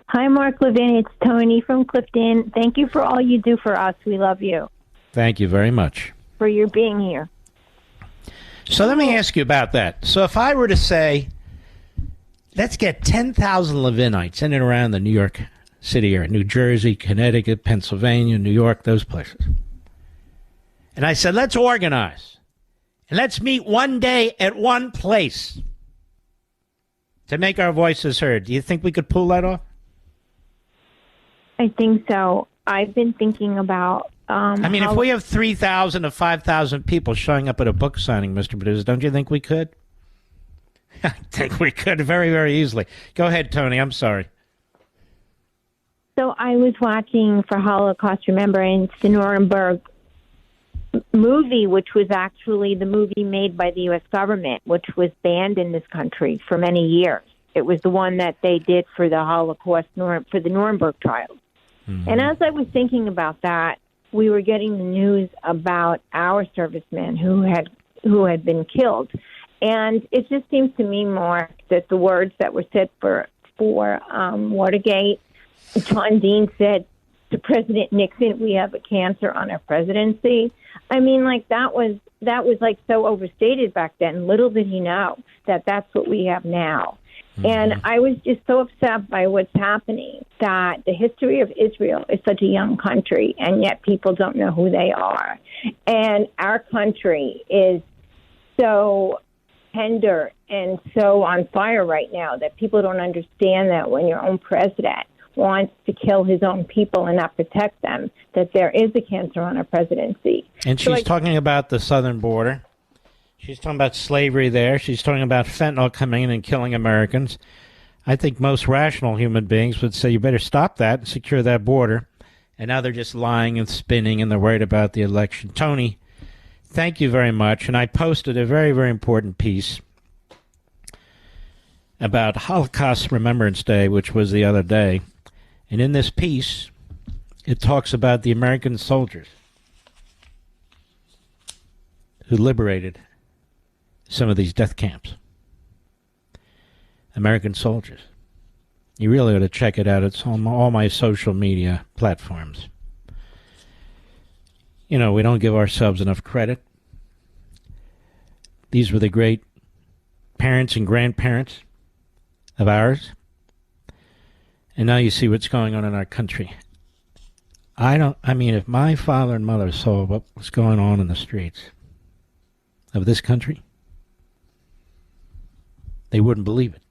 Hi, Mark Levin. It's Tony from Clifton. Thank you for all you do for us. We love you. Thank you very much. For your being here. So let me ask you about that. So if I were to say, let's get 10,000 Levinites in and around the New York City area, New Jersey, Connecticut, Pennsylvania, New York, those places. And I said, let's organize. And let's meet one day at one place to make our voices heard. Do you think we could pull that off? I think so. I've been thinking about... if we have 3,000 to 5,000 people showing up at a book signing, Mr. Producer, don't you think we could? I think we could very, very easily. Go ahead, Tony. I'm sorry. So I was watching for Holocaust Remembrance the Nuremberg movie, which was actually the movie made by the U.S. government, which was banned in this country for many years. It was the one that they did for the Holocaust, for the Nuremberg trials. Mm-hmm. And as I was thinking about that, we were getting the news about our servicemen who had been killed. And it just seems to me, Mark, that the words that were said for Watergate, John Dean said to President Nixon, "We have a cancer on our presidency." I mean, like that was like so overstated back then. Little did he know that that's what we have now. Mm-hmm. And I was just so upset by what's happening, that the history of Israel is such a young country, and yet people don't know who they are. And our country is so tender and so on fire right now that people don't understand that when your own president wants to kill his own people and not protect them, that there is a cancer on our presidency. And she's talking about the southern border. She's talking about slavery there. She's talking about fentanyl coming in and killing Americans. I think most rational human beings would say you better stop that and secure that border. And now they're just lying and spinning, and they're worried about the election. Tony, thank you very much. And I posted a very, very important piece about Holocaust Remembrance Day, which was the other day. And in this piece, it talks about the American soldiers who liberated some of these death camps. American soldiers. You really ought to check it out. It's on all my social media platforms. You know, we don't give ourselves enough credit. These were the great parents and grandparents of ours. And now you see what's going on in our country. If my father and mother saw what was going on in the streets of this country, they wouldn't believe it.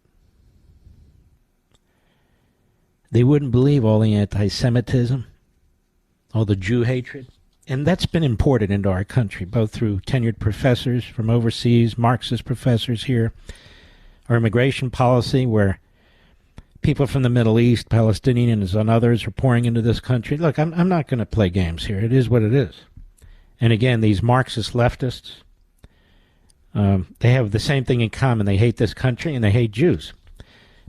They wouldn't believe all the anti-Semitism, all the Jew hatred. And that's been imported into our country, both through tenured professors from overseas, Marxist professors here, our immigration policy where people from the Middle East, Palestinians and others are pouring into this country. Look, I'm not going to play games here. It is what it is. And again, these Marxist leftists, they have the same thing in common. They hate this country and they hate Jews.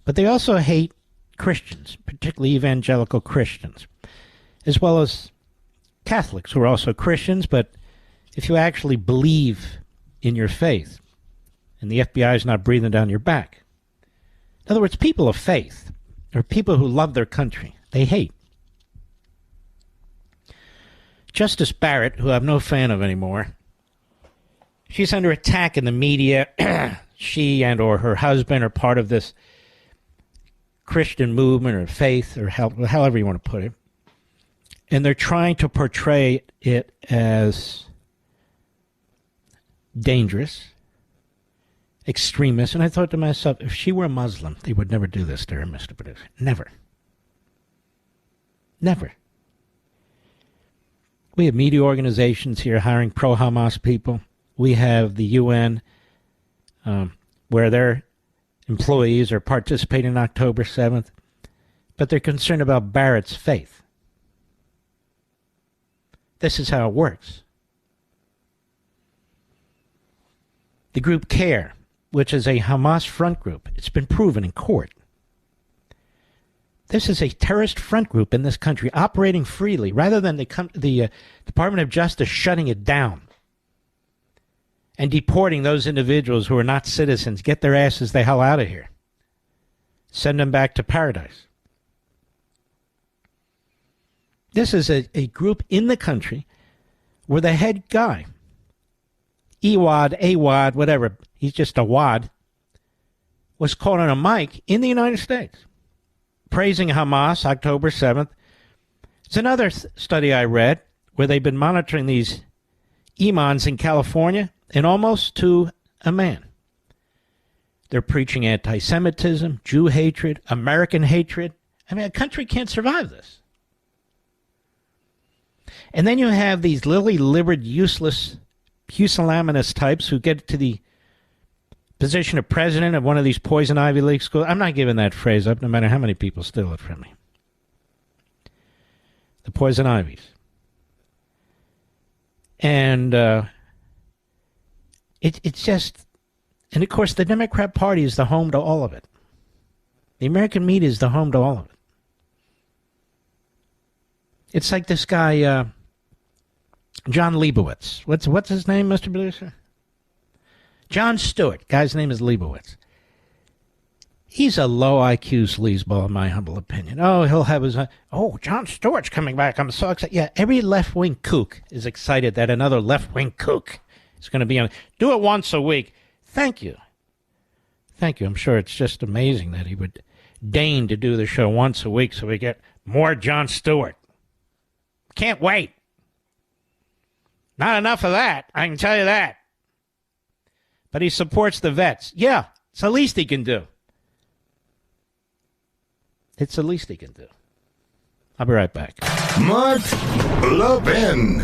But they also hate Christians, particularly evangelical Christians, as well as Catholics who are also Christians. But if you actually believe in your faith and the FBI is not breathing down your back, in other words, people of faith, or people who love their country, they hate. Justice Barrett, who I'm no fan of anymore, she's under attack in the media. She and or her husband are part of this Christian movement or faith, or however you want to put it. And they're trying to portray it as dangerous, extremist. And I thought to myself, if she were a Muslim, they would never do this to her, Mr. Producer. Never. Never. We have media organizations here hiring pro-Hamas people. We have the UN, where their employees are participating on October 7th. But they're concerned about Barrett's faith. This is how it works. The group CARE, which is a Hamas front group, it's been proven in court. This is a terrorist front group in this country operating freely rather than the Department of Justice shutting it down and deporting those individuals who are not citizens. Get their asses the hell out of here. Send them back to paradise. This is a group in the country where the head guy, Ewad, Awad, whatever, he's just a wad, was caught on a mic in the United States, praising Hamas October 7th. It's another study I read where they've been monitoring these imams in California, and almost to a man. They're preaching anti-Semitism, Jew hatred, American hatred. I mean, a country can't survive this. And then you have these lily-livered, useless, pusillanimous types who get to the position of president of one of these poison Ivy League schools. I'm not giving that phrase up, no matter how many people steal it from me. The poison ivies. And it's just, and of course the Democrat Party is the home to all of it. The American media is the home to all of it. It's like this guy, John Leibowitz. What's his name, Mr. Producer? Jon Stewart. Guy's name is Leibowitz. He's a low IQ sleazeball, in my humble opinion. Oh, he'll have his... Jon Stewart's coming back. I'm so excited. Yeah, every left-wing kook is excited that another left-wing kook is going to be on... Do it once a week. Thank you. Thank you. I'm sure it's just amazing that he would deign to do the show once a week so we get more Jon Stewart. Can't wait. Not enough of that, I can tell you that. But he supports the vets. Yeah, it's the least he can do. It's the least he can do. I'll be right back. Mark Levin.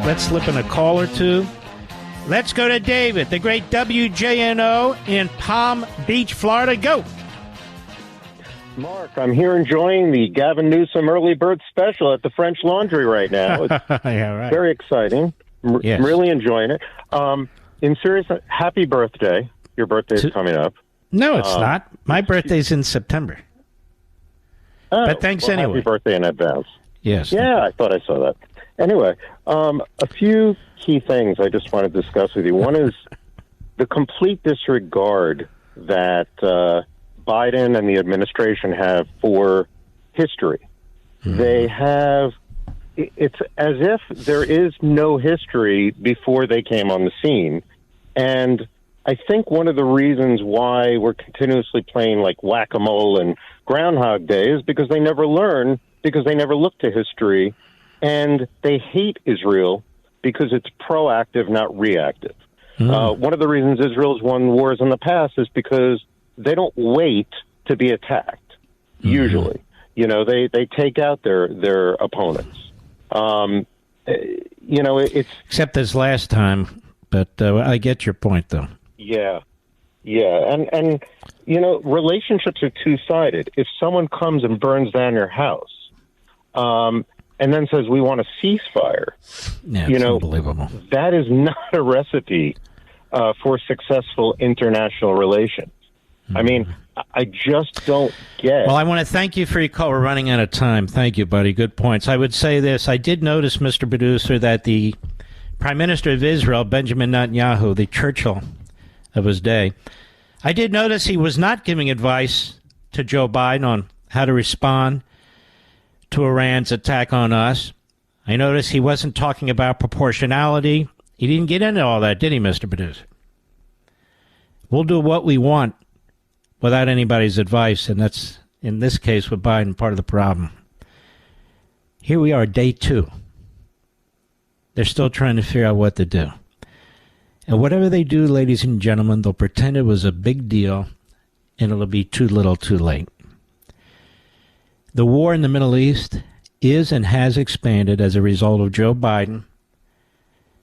Let's slip in a call or two. Let's go to David, the great WJNO in Palm Beach, Florida. Go. Mark, I'm here enjoying the Gavin Newsom early bird special at the French Laundry right now. It's yeah, right. Very exciting. Yes. I'm really enjoying it. In serious, happy birthday. Your birthday's coming up. No, it's not. My birthday's in September. But thanks anyway. Happy birthday in advance. Yes. Yeah, I thought I saw that. Anyway, a few key things I just want to discuss with you. One is the complete disregard that Biden and the administration have for history. Mm-hmm. They have, it's as if there is no history before they came on the scene. And I think one of the reasons why we're continuously playing like whack-a-mole and Groundhog Day is because they never learn, because they never look to history, and they hate Israel because it's proactive, not reactive. One of the reasons Israel's won wars in the past is because they don't wait to be attacked, usually. You know, they take out their opponents. You know, it's... Except this last time, but I get your point, though. Yeah. Yeah, and you know, relationships are two-sided. If someone comes and burns down your house, and then says, we want a ceasefire, you know, unbelievable. That is not a recipe for successful international relations. I mean, I just don't get... Well, I want to thank you for your call. We're running out of time. Thank you, buddy. Good points. I would say this. I did notice, Mr. Producer, that the Prime Minister of Israel, Benjamin Netanyahu, the Churchill of his day, I did notice he was not giving advice to Joe Biden on how to respond to Iran's attack on us. I noticed he wasn't talking about proportionality. He didn't get into all that, did he, Mr. Producer? We'll do what we want without anybody's advice, and that's, in this case with Biden, part of the problem. Here we are, day 2. They're still trying to figure out what to do. And whatever they do, ladies and gentlemen, they'll pretend it was a big deal, and it'll be too little too late. The war in the Middle East is and has expanded as a result of Joe Biden,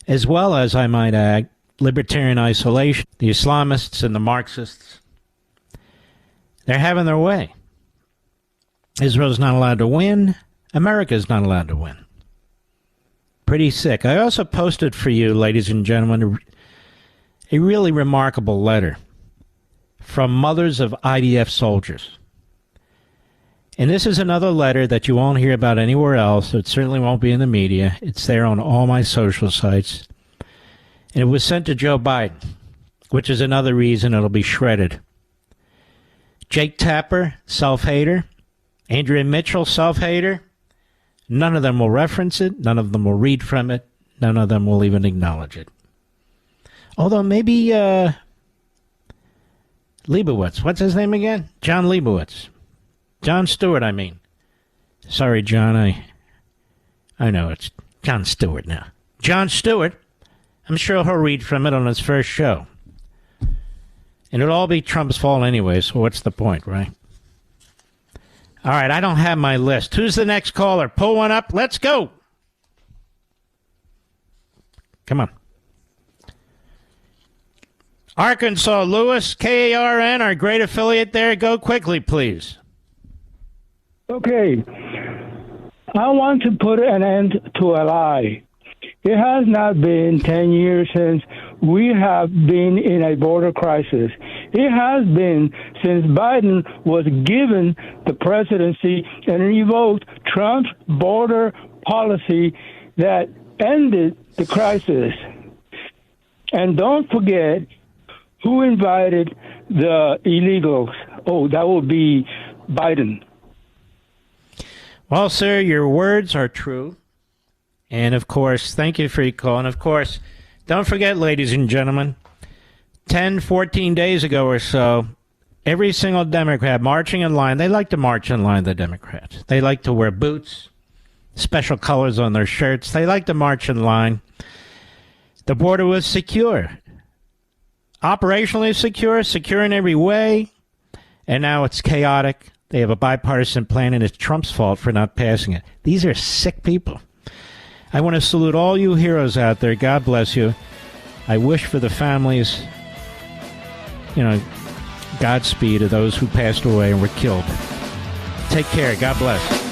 as well as, I might add, libertarian isolation. The Islamists and the Marxists, they're having their way. Israel's not allowed to win. America's not allowed to win. Pretty sick. I also posted for you, ladies and gentlemen, a really remarkable letter from mothers of IDF soldiers. And this is another letter that you won't hear about anywhere else. It certainly won't be in the media. It's there on all my social sites. And it was sent to Joe Biden, which is another reason it'll be shredded. Jake Tapper, self-hater. Andrea Mitchell, self-hater. None of them will reference it. None of them will read from it. None of them will even acknowledge it. Although maybe Leibowitz. What's his name again? John Leibowitz. John Stewart, I mean. Sorry, John, I know it's John Stewart now. John Stewart, I'm sure he'll read from it on his first show. And it'll all be Trump's fault anyway, so what's the point, right? All right, I don't have my list. Who's the next caller? Pull one up. Let's go. Come on. Arkansas, Lewis, KARN, our great affiliate there. Go quickly, please. Okay. I want to put an end to a lie. It has not been 10 years since we have been in a border crisis. It has been since Biden was given the presidency and revoked Trump's border policy that ended the crisis. And don't forget who invited the illegals. Oh, that would be Biden. Well, sir, your words are true. And, of course, thank you for your call. And, of course, don't forget, ladies and gentlemen, 10, 14 days ago or so, every single Democrat marching in line, they like to march in line, the Democrats. They like to wear boots, special colors on their shirts. They like to march in line. The border was secure. Operationally secure, secure in every way. And now it's chaotic. They have a bipartisan plan, and it's Trump's fault for not passing it. These are sick people. I want to salute all you heroes out there. God bless you. I wish for the families, Godspeed to those who passed away and were killed. Take care. God bless.